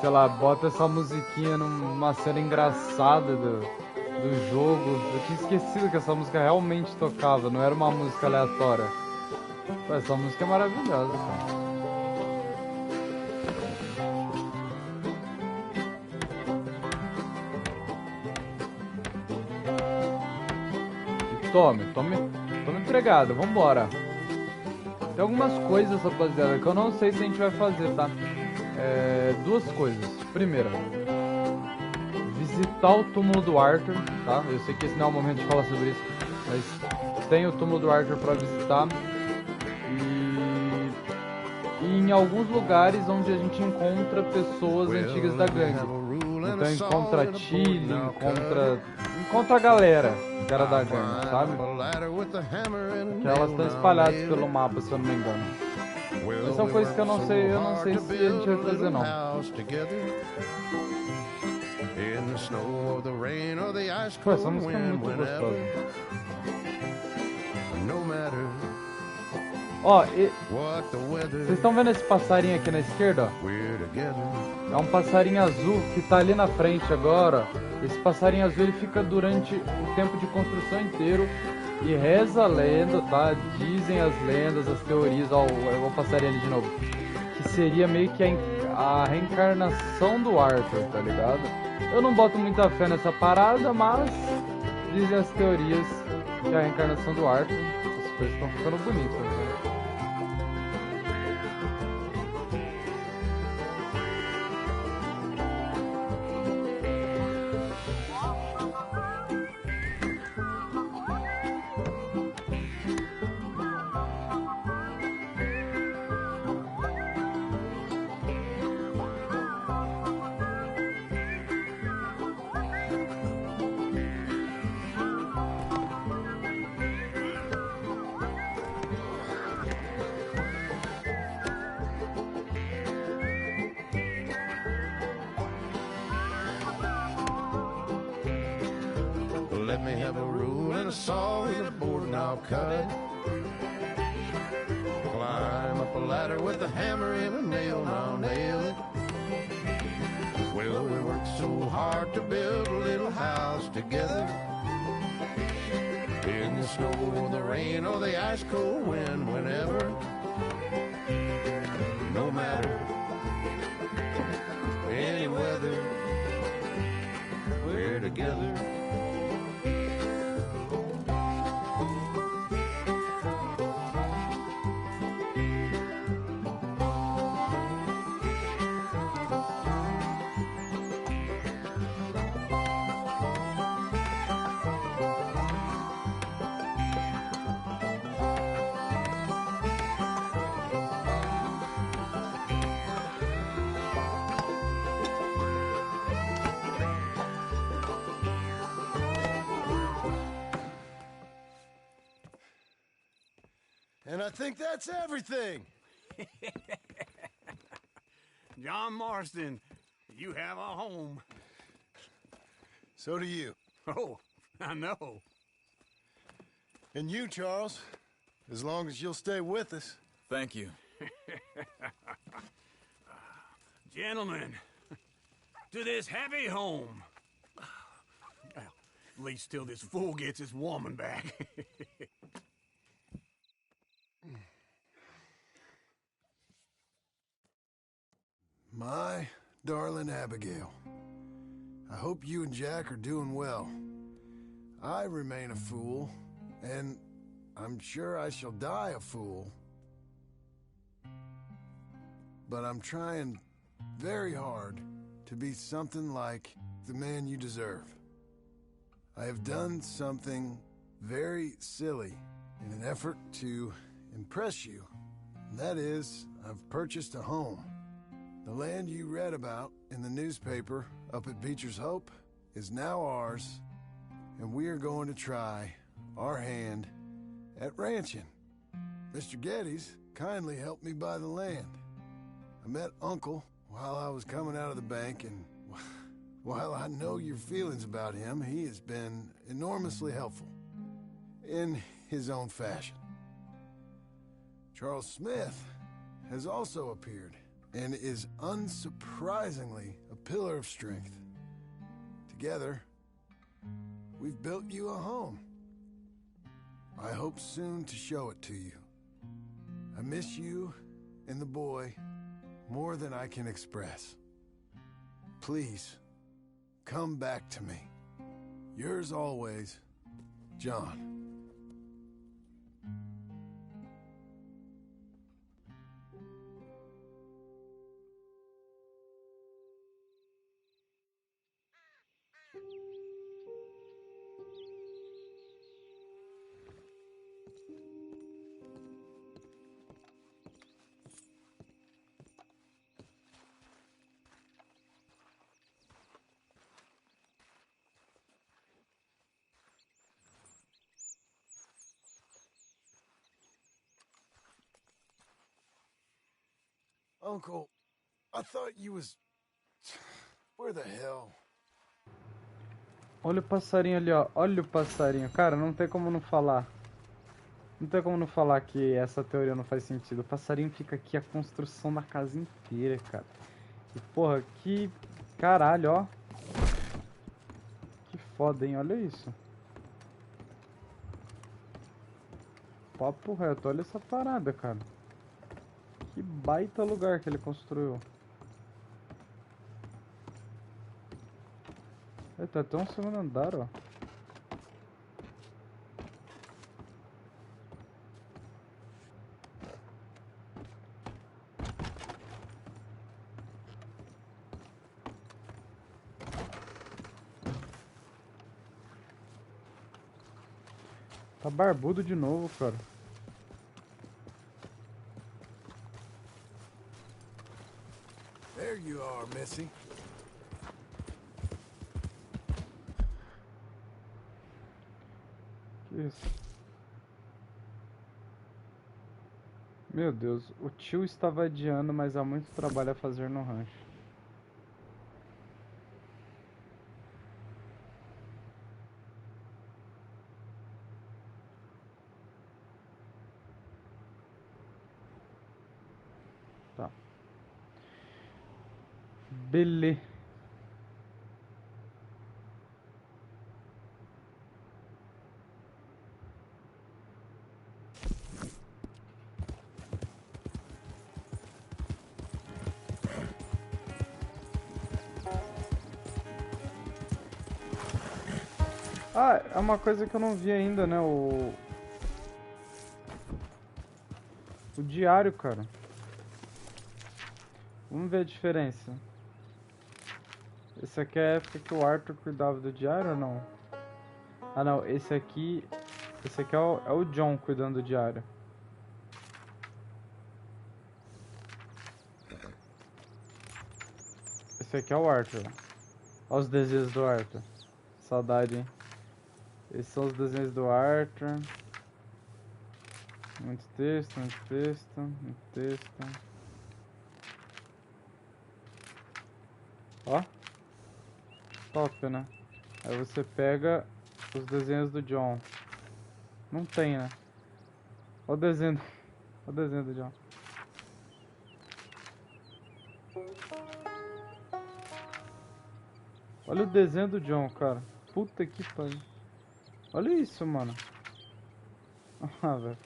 Sei lá, bota essa musiquinha numa cena engraçada do jogo. Eu tinha esquecido que essa música realmente tocava, não era uma música aleatória. Pô, essa música é maravilhosa, cara. Tome empregado, vambora. Tem algumas coisas, rapaziada, que eu não sei se a gente vai fazer, tá? Duas coisas. Primeira, visitar o túmulo do Arthur, tá? Eu sei que esse não é o momento de falar sobre isso, mas tem o túmulo do Arthur pra visitar. E em alguns lugares onde a gente encontra pessoas antigas da gangue. Então encontra Chile, encontra a galera que era da gangue, sabe? Que elas estão espalhadas pelo mapa, se eu não me engano. Mas são coisas que eu não sei se a gente vai fazer, não. Pô, essa música é muito gostosa. Ó, vocês estão vendo esse passarinho aqui na esquerda, ó? É um passarinho azul que tá ali na frente agora. Esse passarinho azul ele fica durante o tempo de construção inteiro. E reza a lenda, tá? Dizem as lendas, as teorias, ó, eu vou passar ele de novo. Que seria meio que a reencarnação do Arthur, tá ligado? Eu não boto muita fé nessa parada, mas dizem as teorias que é a reencarnação do Arthur. As coisas estão ficando bonitas, né? Let me have a rule and a saw and a board and I'll cut it. Climb up a ladder with a hammer and a nail and I'll nail it. Well, we worked so hard to build a little house together. In the snow or the rain or the ice cold wind, whenever. No matter any weather, we're together. And I think that's everything. John Marston, you have a home. So do you. Oh, I know. And you, Charles, as long as you'll stay with us. Thank you. Gentlemen, to this happy home. Well, at least till this fool gets his woman back. My darling Abigail, I hope you and Jack are doing well. I remain a fool, and I'm sure I shall die a fool. But I'm trying very hard to be something like the man you deserve. I have done something very silly in an effort to impress you. That is, I've purchased a home. The land you read about in the newspaper up at Beecher's Hope is now ours, and we are going to try our hand at ranching. Mr. Geddes kindly helped me buy the land. I met Uncle while I was coming out of the bank, and while I know your feelings about him, he has been enormously helpful in his own fashion. Charles Smith has also appeared and is unsurprisingly a pillar of strength. Together, we've built you a home. I hope soon to show it to you. I miss you and the boy more than I can express. Please, come back to me. Yours always, John. Uncle, I thought you was... Where the hell? Olha o passarinho ali, ó. Olha o passarinho. Cara, não tem como não falar. Não tem como não falar que essa teoria não faz sentido. O passarinho fica aqui, a construção da casa inteira, cara. E, porra, que... Caralho, ó. Que foda, hein? Olha isso. Papo reto, olha essa parada, cara. Que baita lugar que ele construiu. Tá até um segundo andar, ó. Tá barbudo de novo, cara. There you are, Missy. Que isso? Meu Deus, o tio estava adiando, mas há muito trabalho a fazer no rancho. Tá. Beleza. Ah, é uma coisa que eu não vi ainda, né? O diário, cara. Vamos ver a diferença. Esse aqui é a época que o Arthur cuidava do diário ou não? Ah, não. Esse aqui é o John cuidando do diário. Esse aqui é o Arthur. Olha os desenhos do Arthur. Saudade, hein? Esses são os desenhos do Arthur. Muito texto, muito texto, muito texto. Ó. Top, né? Aí você pega os desenhos do John. Não tem, né? Olha o desenho. Olha o desenho do John. Olha o desenho do John, cara. Puta que pariu. Olha isso, mano. Ah, velho.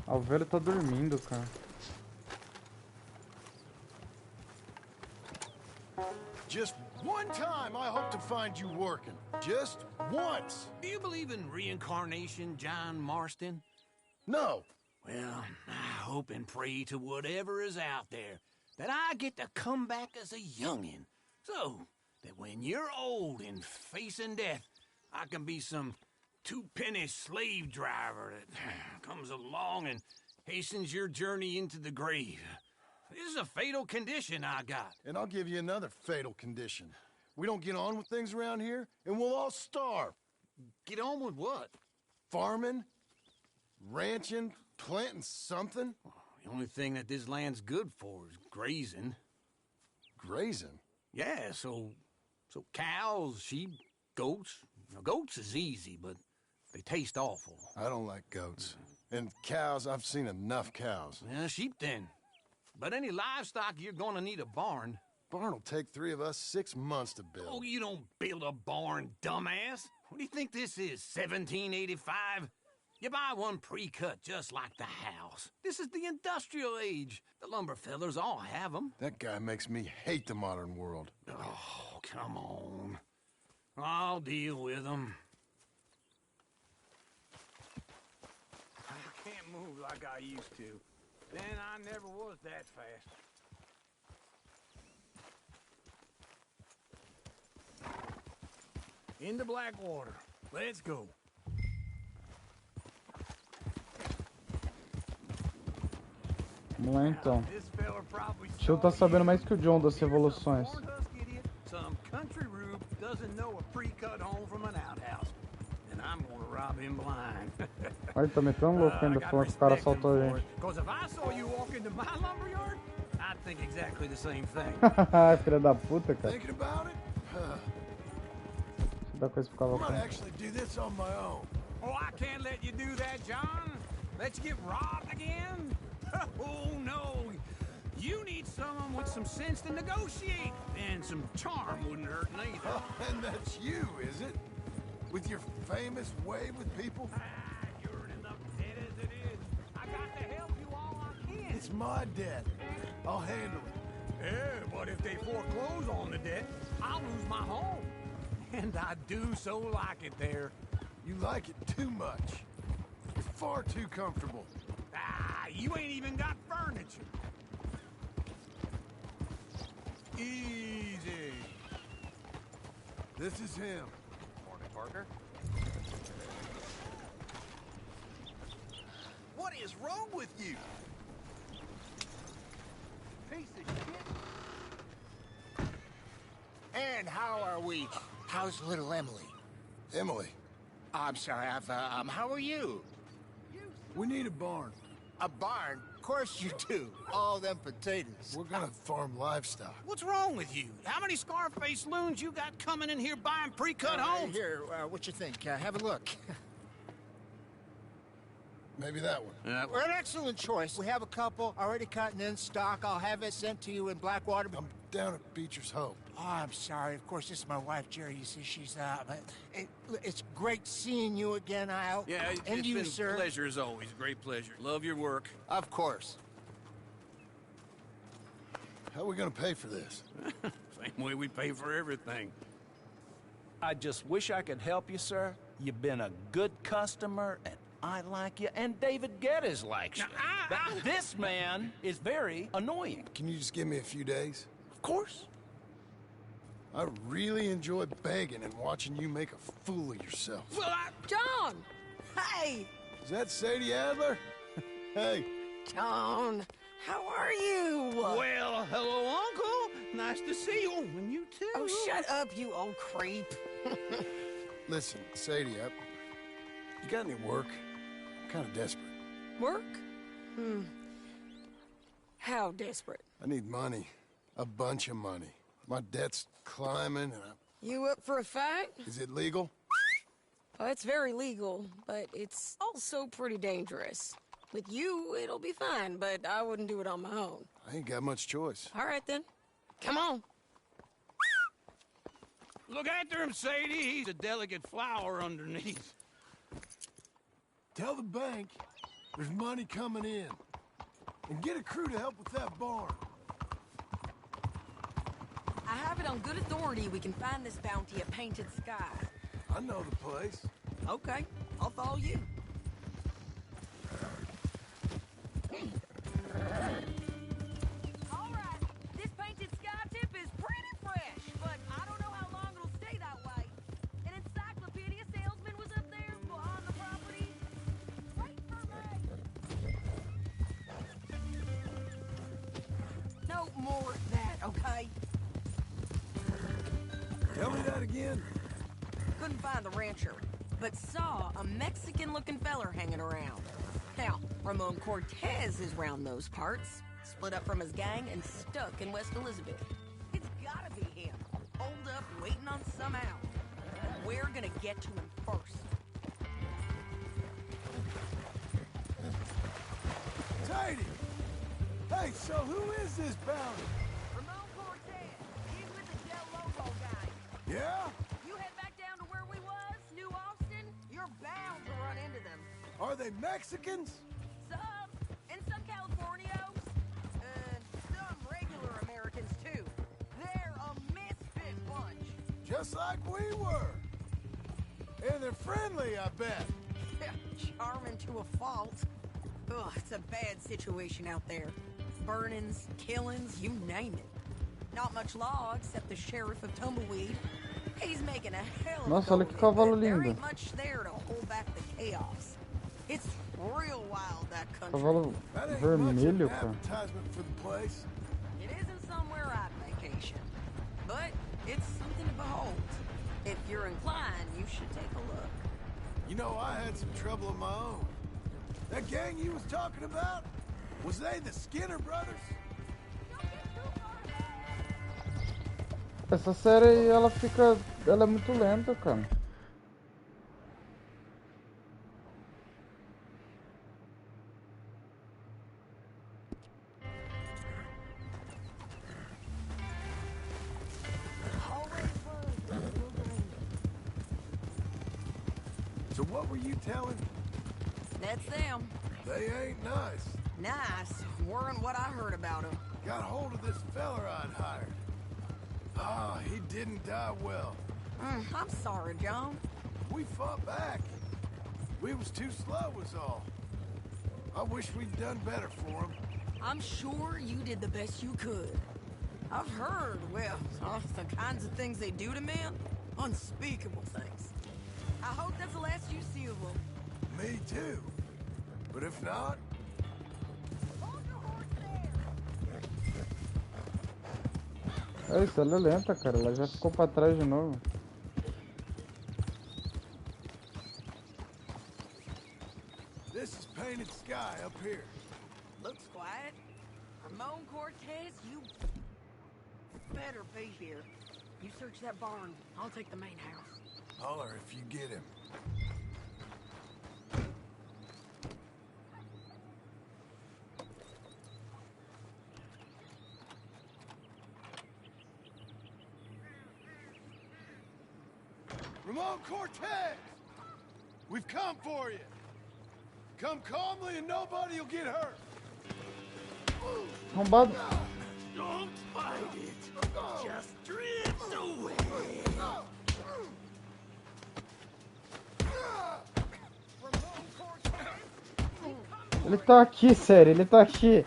Ah, o velho tá dormindo, cara. Just one time I hope to find you working. Just once. Do you believe in reincarnation, John Marston? No. Well, I hope and pray to whatever is out there that I get to come back as a youngin', so that when you're old and facing death, I can be some two-penny slave driver that comes along and hastens your journey into the grave. This is a fatal condition I got. And I'll give you another fatal condition. We don't get on with things around here, and we'll all starve. Get on with what? Farming, ranching, planting something. The only thing that this land's good for is grazing. Grazing? Yeah, so cows, sheep, goats. Now, goats is easy, but they taste awful. I don't like goats. And cows, I've seen enough cows. Yeah, sheep then. But any livestock, you're gonna need a barn. Barn will take 3 of us 6 months to build. Oh, you don't build a barn, dumbass. What do you think this is, 1785? You buy one pre-cut just like the house. This is the industrial age. The lumber fellers all have them. That guy makes me hate the modern world. Oh, come on. I'll deal with them. I can't move like I used to. Then I never was that fast. Into Blackwater. Let's go. Vamos lá então. O tio tá sabendo mais que o John das revoluções. Some country rube doesn't know a pre-cut home from an outhouse. And I'm gonna rob him blind. Olha, ele tá metendo louco ainda, falando que o cara assaltou a gente. Because if I saw you walk into my lumberyard, I'd think exactly the same thing. Filha da puta, cara. Thinking about it? Da coisa que ficava I might com. actually do this on my own. Oh, I can't let you do that, John. Let you get robbed again? Oh, no. You need someone with some sense to negotiate. And some charm wouldn't hurt neither. Oh, and that's you, is it? With your famous way with people? You're in enough debt as it is. I got to help you all I can. It's my debt. I'll handle it. Yeah, but if they foreclose on the debt, I'll lose my home. And I do so like it there. You like it too much. You're far too comfortable. Ah, you ain't even got furniture. Easy. This is him. Morning, partner. What is wrong with you? Piece of shit. And how are we? How's little Emily? Emily. I'm sorry, how are you? We need a barn. A barn? Of course you do. All them potatoes. We're gonna farm livestock. What's wrong with you? How many Scarface loons you got coming in here buying pre-cut homes? Here, what you think? Have a look. Maybe that one. We're an excellent choice. We have a couple already cut and in stock. I'll have it sent to you in Blackwater. I'm down at Beecher's Hope. Oh, I'm sorry. Of course, this is my wife, Jerry. You see, she's it's great seeing you again, Al. Yeah, and it's you, been sir. a pleasure as always. Great pleasure. Love your work. Of course. How are we gonna pay for this? Same way we pay for everything. I just wish I could help you, sir. You've been a good customer, and I like you, and David Geddes likes you. But this man is very annoying. Can you just give me a few days? Of course. I really enjoy begging and watching you make a fool of yourself. Well, John! Hey! Is that Sadie Adler? Hey. John, how are you? Well, hello, Uncle. Nice to see you. And you too. Oh, shut up, you old creep. Listen, Sadie, you got any work? I'm kind of desperate. Work? How desperate? I need money. A bunch of money. My debt's climbing and You up for a fight? Is it legal? Well, it's very legal, but it's also pretty dangerous. With you, it'll be fine, but I wouldn't do it on my own. I ain't got much choice. All right, then. Come on. Look after him, Sadie. He's a delicate flower underneath. Tell the bank there's money coming in. And get a crew to help with that barn. I have it on good authority we can find this bounty at Painted Sky. I know the place. Okay, I'll follow you. All right, this Painted Sky tip is pretty fresh, but I don't know how long it'll stay that way. An encyclopedia salesman was up there on the property. Wait for me. No more of that, okay? Tell me that again. Couldn't find the rancher, but saw a Mexican-looking feller hanging around. Now, Ramon Cortez is round those parts, split up from his gang and stuck in West Elizabeth. It's gotta be him, holed up, waiting on some out. We're gonna get to him first. Sadie! Hey, so who is this bounty? Ramon Cortez, he's with the Del Lobo guy. Yeah? You head back down to where we was, New Austin, you're bound to run into them. Are they Mexicans? Some, and some Californios, and some regular Americans too. They're a misfit bunch. Just like we were. And they're friendly, I bet. Charming to a fault. Ugh, it's a bad situation out there. Burnings, killings, you name it. Not much law except the sheriff of Tumbleweed. He's making a hell of a Nossa, olha que go of it, cavalo but there lindo. ain't much there to hold back the chaos. It's real wild, that country. Cavalo That ain't vermelho, much of cara. an advertisement for the place. It isn't somewhere I'd vacation, but it's something to behold. If you're inclined, you should take a look. You know, I had some trouble of my own. That gang you was talking about, was they the Skinner brothers? Essa série, ela é muito lenta, cara. So what were you telling? That's them. They ain't nice. Nice. Weren't what I heard about them. Got hold of this feller I'd hired. Ah, he didn't die well. I'm sorry, John. We fought back. We was too slow was all. I wish we'd done better for him. I'm sure you did the best you could. I've heard, well, the kinds of things they do to men. Unspeakable things. I hope that's the last you see of them. Me too. But if not... É isso, ela é lenta, cara. Ela já ficou pra trás de novo. This is Painted Sky up here. Looks quiet. Ramon Cortez, you better be here. You search that barn. I'll take the main house. Holler if you get him. Ramon Cortez! We've come for you. Come calmly and nobody will get hurt. Arrombado. Don't fight it. Just drift away. Ele tá aqui, sério. Ele tá aqui.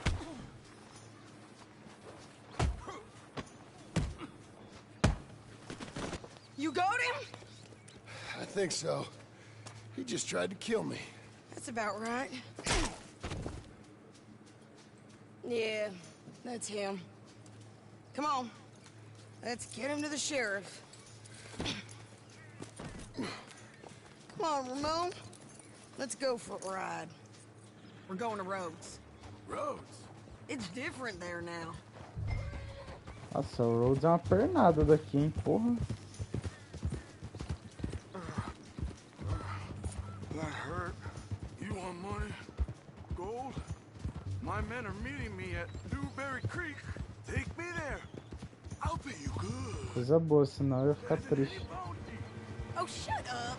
You got him? I think so. He just tried to kill me. That's about right. Yeah, that's him. Come on, Let's get him to the sheriff. Come on, Ramon. Let's go for a ride. We're going to Rhodes. Rhodes? It's different there now. Nossa, o Rhodes é uma pernada daqui, hein, porra. That hurt. You want money? Gold? My men are meeting me at Newberry Creek. Take me there. I'll pay you good. Coisa boa, senão eu ia ficar triste. Oh, shut up.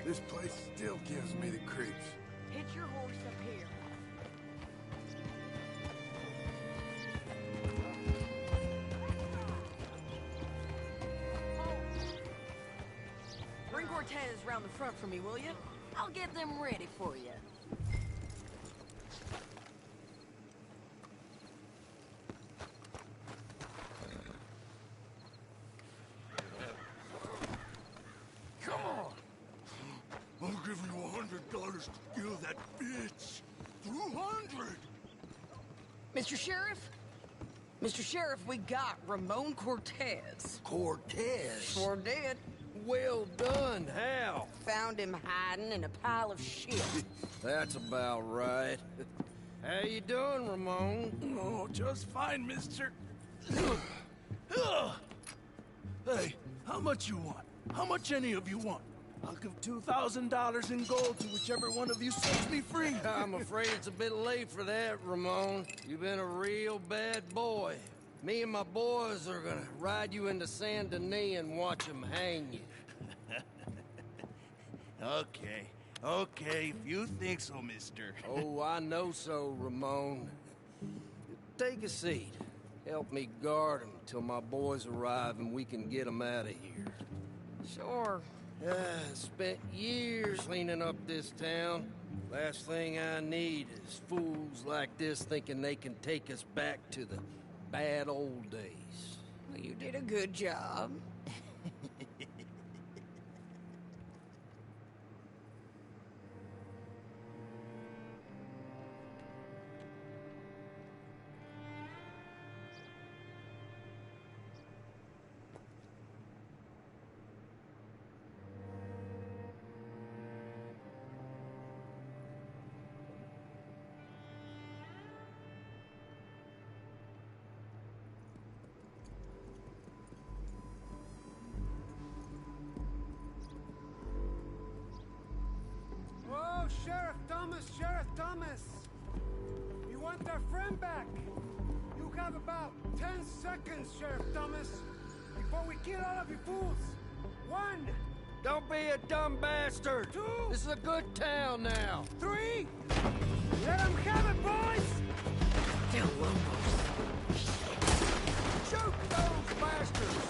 This place still gives me the creeps. Hit your horse up here. Bring Cortez round the front for me, will you? I'll get them ready for you. Come on! I'll give you $100 to kill that bitch. 200. Mr. Sheriff? Mr. Sheriff, we got Ramon Cortez. Cortez? Sure did. Well done. How? Found him hiding in a pile of shit. That's about right. How you doing, Ramon? Oh, just fine, mister. Hey, how much you want? How much any of you want? I'll give $2,000 in gold to whichever one of you sets me free. I'm afraid it's a bit late for that, Ramon. You've been a real bad boy. Me and my boys are gonna ride you into Saint Denis and watch them hang you. Okay, if you think so, mister. Oh, I know so, Ramon. Take a seat. Help me guard them till my boys arrive and we can get them out of here. Sure. Spent years cleaning up this town. Last thing I need is fools like this thinking they can take us back to the bad old days. Well, you did a good job. Sheriff Thomas! You want our friend back? You have about 10 seconds, Sheriff Thomas, before we kill all of you fools. 1! Don't be a dumb bastard! 2! This is a good town now! 3! Let them have it, boys! They're lobos. Shoot those bastards!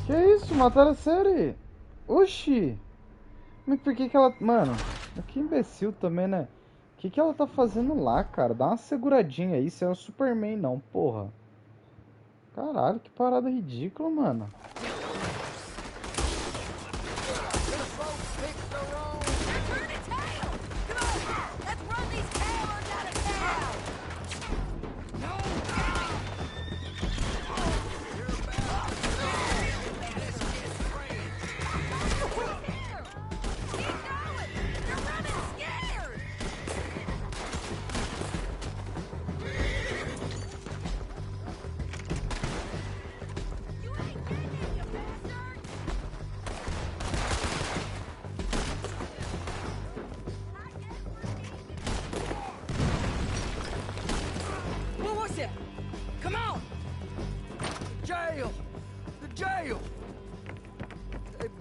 Que isso? Mataram a série? Oxi! Mas por que ela... Mano, que imbecil também, né? O que ela tá fazendo lá, cara? Dá uma seguradinha aí, isso é o Superman não, porra. Caralho, que parada ridícula, mano.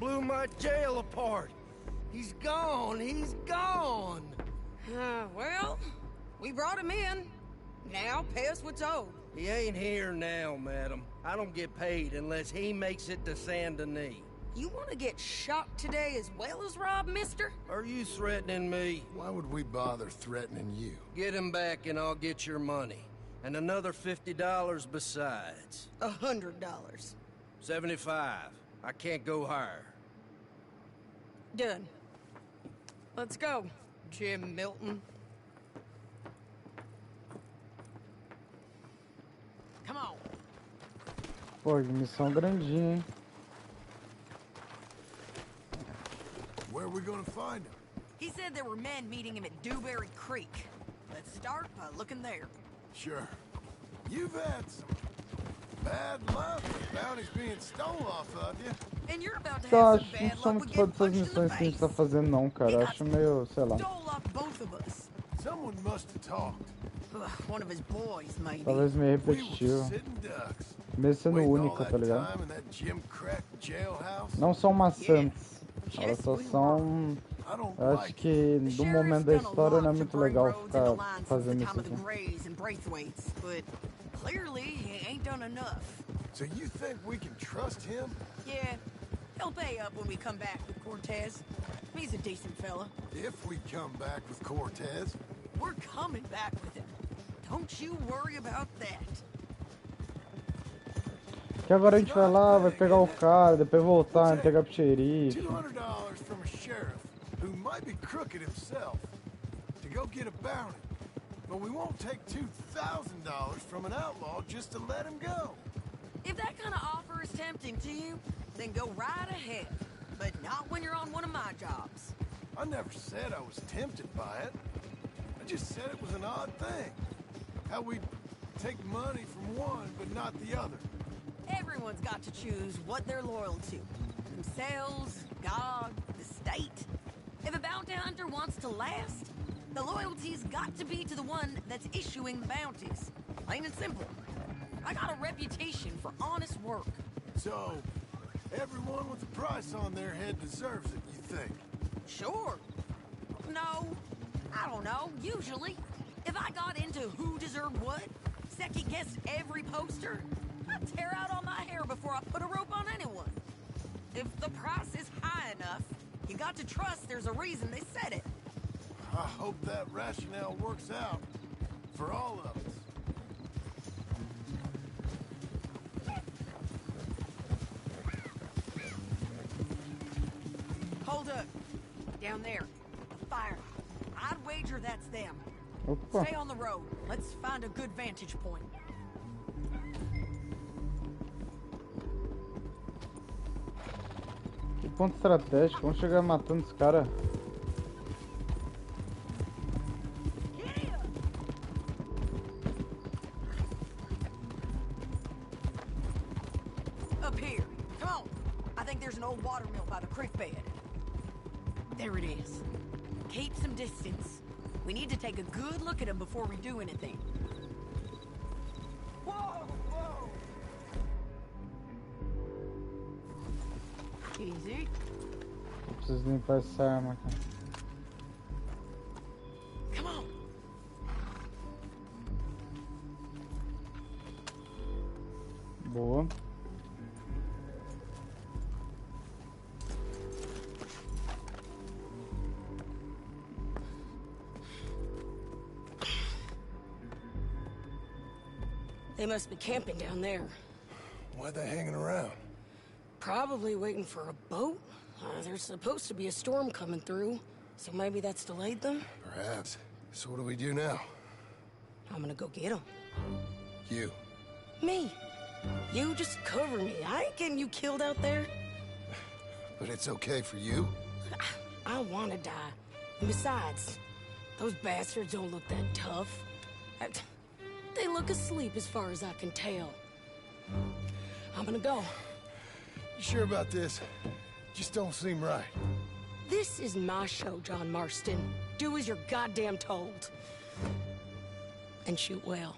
blew my jail apart. He's gone. He's gone. Well, we brought him in. Now pay us what's owed. He ain't here now, madam. I don't get paid unless he makes it to Saint Denis. You want to get shot today as well as Rob, mister? Are you threatening me? Why would we bother threatening you? Get him back and I'll get your money. And another $50 besides. $100. 75. I can't go higher. Done. Let's go, Jim Milton. Come on. Pô, que missão grandinha, hein? Where are we gonna find him? He said there were men meeting him at Dewberry Creek. Let's start by looking there. Sure. You've had some bad luck with bounties being stolen off of you. And you're about to Eu have acho some que não bad são luck with muito fã getting dessas punched in the missões que a gente face. tá fazendo não, cara. Eu acho meio, sei lá. Stole off both of us. Someone must have talked. One of his boys, maybe. Talvez meio repetitivo. Mesmo sendo única, tá ligado? Não são maçantes. Elas só são... Eu acho que do momento da história não é muito legal ficar fazendo isso assim. So you think we can trust him? Yeah, he'll pay up when we come back with Cortez. He's a decent fella. If we come back with Cortez? We're coming back with him. Don't you worry about that. Que agora a gente vai lá, vai pegar o cara, depois voltar, entregar pro xerife. $200 from a sheriff who might be crooked himself to go get a bounty. But we won't take $2,000 from an outlaw just to let him go. If that kind of offer is tempting to you, then go right ahead. But not when you're on one of my jobs. I never said I was tempted by it. I just said it was an odd thing. How we take money from one but not the other. Everyone's got to choose what they're loyal to. Themselves, God, the state. If a bounty hunter wants to last, the loyalty's got to be to the one that's issuing the bounties. Plain and simple. I got a reputation for honest work. So, everyone with a price on their head deserves it, you think? Sure. No, I don't know, usually. If I got into who deserved what, second-guessed every poster, I'd tear out all my hair before I put a rope on anyone. If the price is high enough, you got to trust there's a reason they said it. I hope that rationale works out for all of us. Hold up. Down there. A fire. I'd wager that's them. Opa. Stay on the road. Let's find a good vantage point. Que ponto estratégico. Vamos chegar matando esse cara. Up here. Come on. I think there's an old water mill by the creek bed. There it is. Keep some distance. We need to take a good look at him before we do anything. Whoa! Whoa! Easy. Eu preciso limpar essa arma, cara. Come on. Boa. They must be camping down there. Why are they hanging around? Probably waiting for a boat. There's supposed to be a storm coming through, so maybe that's delayed them? Perhaps. So what do we do now? I'm gonna go get them. You. Me. You just cover me. I ain't getting you killed out there. But it's okay for you? I wanna die. And besides, those bastards don't look that tough. They look asleep as far as I can tell. I'm gonna go. You sure about this? Just don't seem right. This is my show, John Marston. Do as you're goddamn told. And shoot well.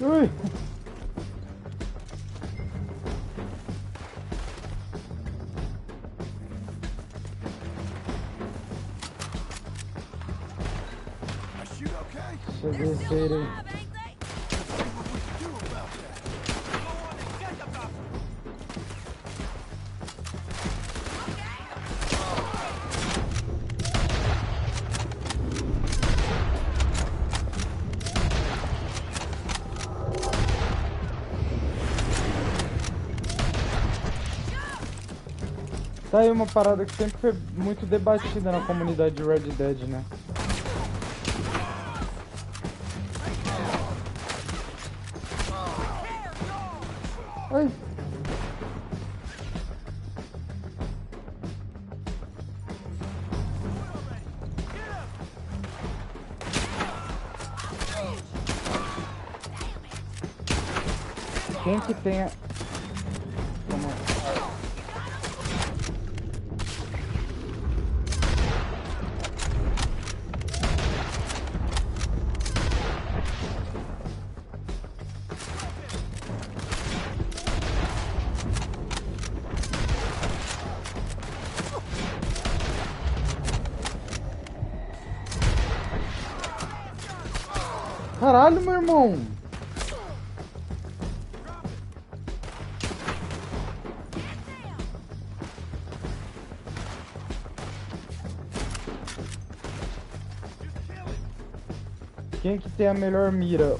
Ui. Deixa eu descer aí. Tá aí uma parada que sempre foi muito debatida na comunidade de Red Dead, né? Ai. Quem que tenha... Caralho, meu irmão! Quem é que tem a melhor mira?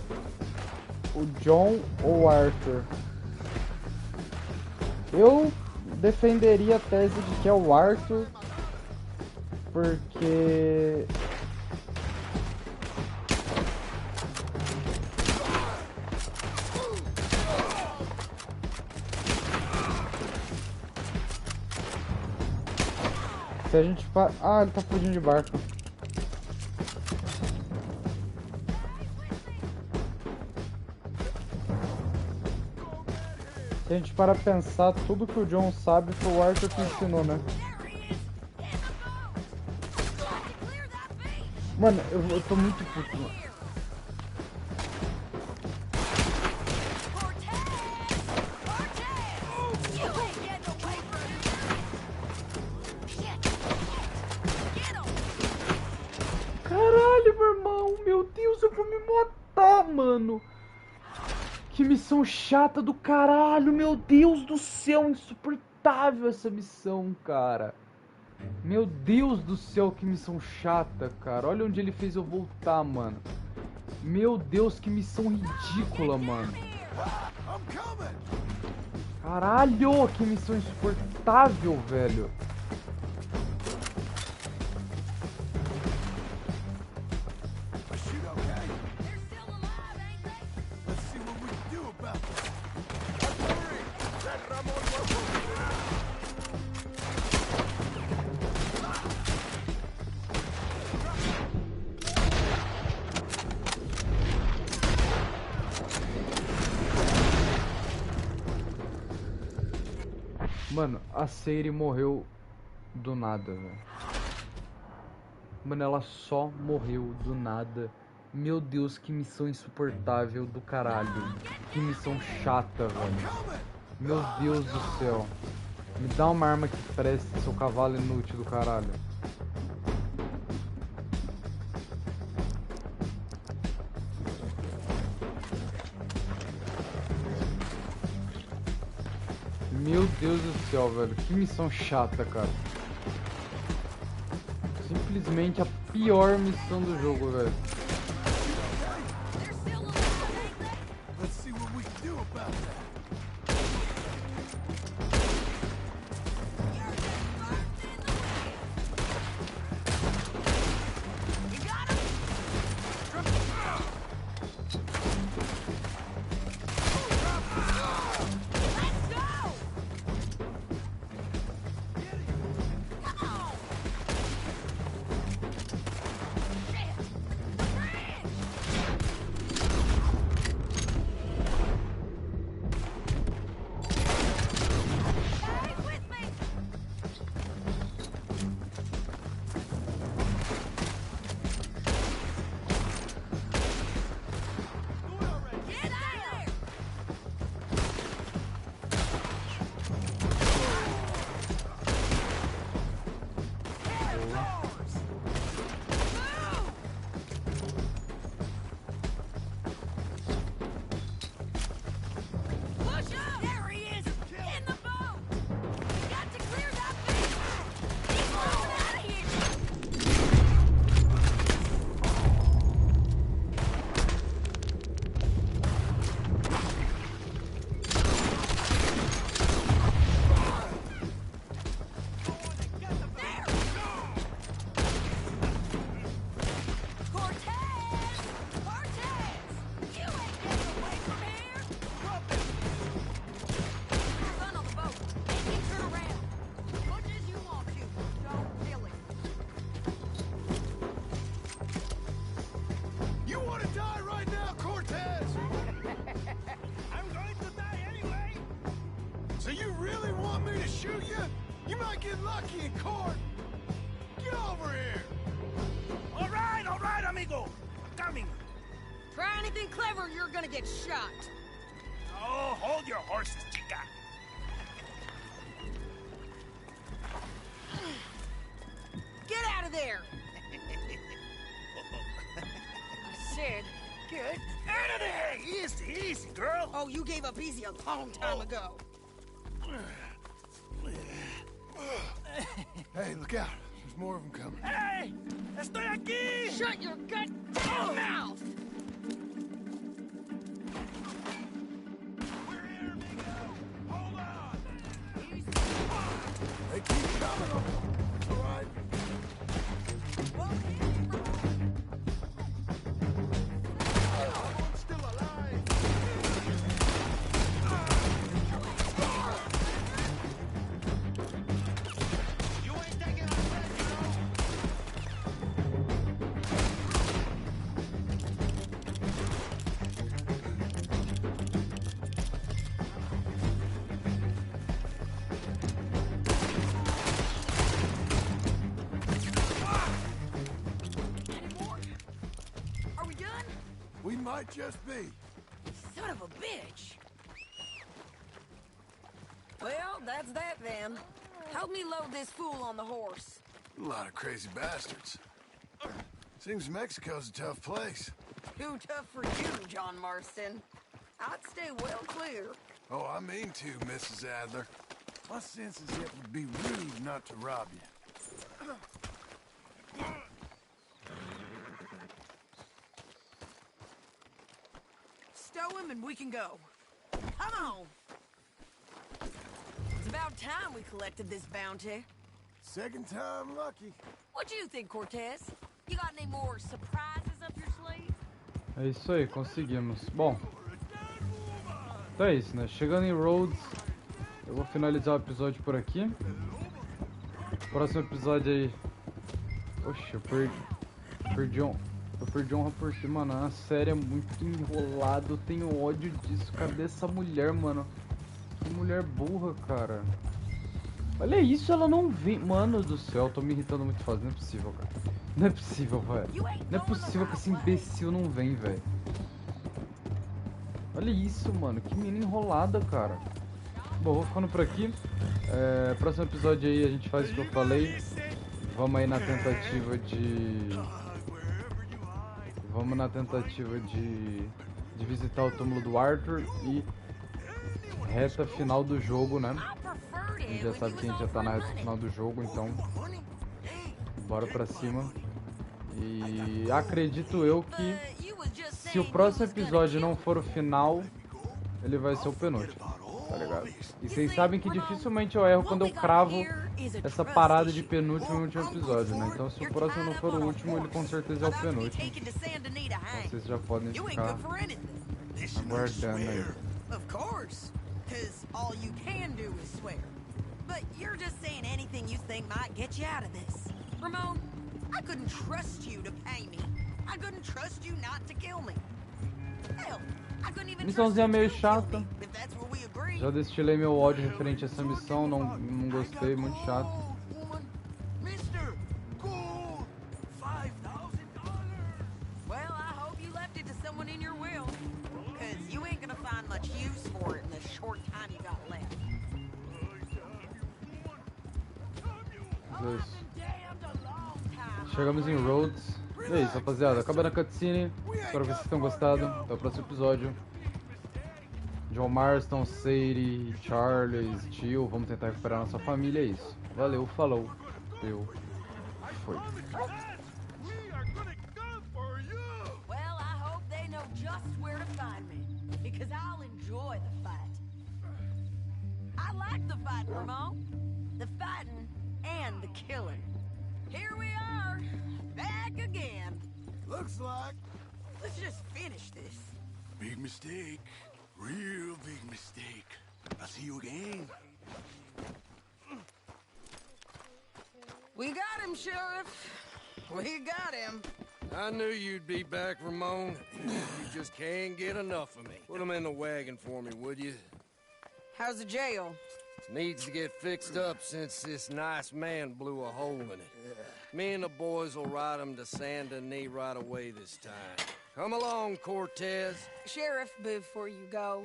O John ou o Arthur? Eu defenderia a tese de que é o Arthur, porque... se a gente... Ah, ele tá fugindo de barco. Se a gente para pensar, tudo que o John sabe foi o Arthur que ensinou, né? Mano, eu tô muito puto, mano. Caralho, meu irmão. Meu Deus, eu vou me matar, mano. Que missão chata do caralho, meu Deus do céu, insuportável essa missão, cara. Meu Deus do céu, que missão chata, cara. Olha onde ele fez eu voltar, mano. Meu Deus, que missão ridícula, mano. Caralho, que missão insuportável, velho. Mano, a Seiri morreu do nada, velho. Mano, ela só morreu do nada. Meu Deus, que missão insuportável do caralho. Que missão chata, velho. Meu Deus do céu. Me dá uma arma que preste, seu cavalo inútil do caralho. Meu Deus do céu, velho. Que missão chata, cara. Simplesmente a pior missão do jogo, velho. shoot you? You might get lucky in court. Get over here. All right, amigo. I'm coming. Try anything clever, you're gonna get shot. Oh, hold your horses, chica. Get out of there! I said, get Out of there! Easy, easy, girl. Oh, you gave up easy a long time ago. Hey, look out. There's more of them coming. Hey! Estoy aquí! Shut your goddamn mouth! They keep coming. All right. Everyone's still alive. You ain't taking our friend, you know? Are we done? We might just be. Son of a bitch! Well, that's that then. Help me load this fool on the horse. A lot of crazy bastards. Seems Mexico's a tough place. Too tough for you, John Marston. I'd stay well clear. Oh, I mean to, Mrs. Adler. My sense is it would be rude not to rob you. Stow him and we can go. Come on! It's about time we collected this bounty. Second time lucky. What do you think, Cortez? You got any more surprises up your sleeve? É isso aí, conseguimos. Bom, então é isso, né? Chegando em Rhodes, eu vou finalizar o episódio por aqui. Próximo episódio aí. Oxe, eu perdi honra porque, mano, a série é muito enrolada. Eu tenho ódio disso. Cadê essa mulher, mano? Que mulher burra, cara. Olha isso, ela não vem. Mano do céu, eu tô me irritando muito fácil. Não é possível, cara. Não é possível, velho. Não é possível que esse imbecil não vem, velho. Olha isso, mano. Que menina enrolada, cara. Bom, vou ficando por aqui. Próximo episódio aí a gente faz o que eu falei. Vamos aí na tentativa de... de visitar o túmulo do Arthur e reta final do jogo, né? A gente já sabe que a gente já tá na reta final do jogo, então bora pra cima. E acredito eu que se o próximo episódio não for o final, ele vai ser o penúltimo, tá ligado? E vocês sabem que dificilmente eu erro quando eu cravo essa parada de penúltimo e último episódio, né? Então se o próximo não for o último, ele com certeza é o penúltimo. Então vocês já podem ficar aguardando aí. Of course, because all you can do is swear. But you're just saying anything you think might get you out of this. Ramon, I couldn't trust you to pay me. I couldn't trust you not to kill me. Hell, I couldn't even trust Missãozinha you meio to kill chata. me, if that's what we agreed. Já destilei meu ódio referente a essa missão, não gostei, muito chato. Mister, gold, $5,000. Well, I hope you left it to someone in your will. Because you ain't gonna find much use for it in the short time you got left. Isso. Chegamos em Rhodes. E é isso, rapaziada. Acabando a cutscene. Espero que vocês tenham gostado. Até o próximo episódio. John Marston, Sadie, Charles, Tio. Vamos tentar recuperar nossa família. É isso. Valeu, falou. Eu. Foi. Well, I hope they know just where to find me. Because I'll enjoy the fight. I like the fighting, Ramon. The fighting and the killing. Here we are, back again. Looks like. Let's just finish this. Big mistake. Real big mistake. I'll see you again. We got him, Sheriff. We got him. I knew you'd be back, Ramon. You just can't get enough of me. Put him in the wagon for me, would you? How's the jail? Needs to get fixed up since this nice man blew a hole in it. Me and the boys will ride him to Saint Denis right away this time. Come along, Cortez. Sheriff, before you go,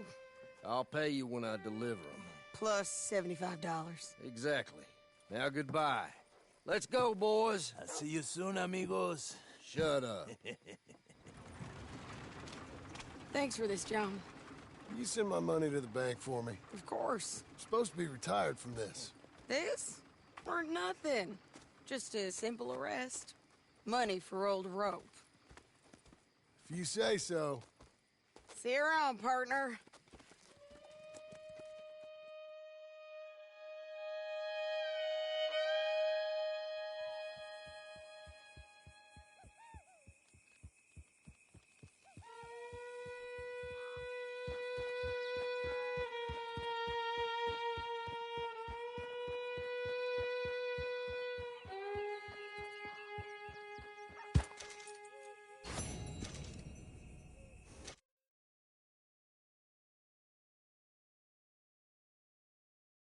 I'll pay you when I deliver him. plus $75. Exactly. Now goodbye. Let's go, boys. I'll see you soon, amigos. Shut up. Thanks for this, John. You send my money to the bank for me. Of course. I'm supposed to be retired from this. This? Or nothing. Just a simple arrest. Money for old rope. If you say so. See you around, partner.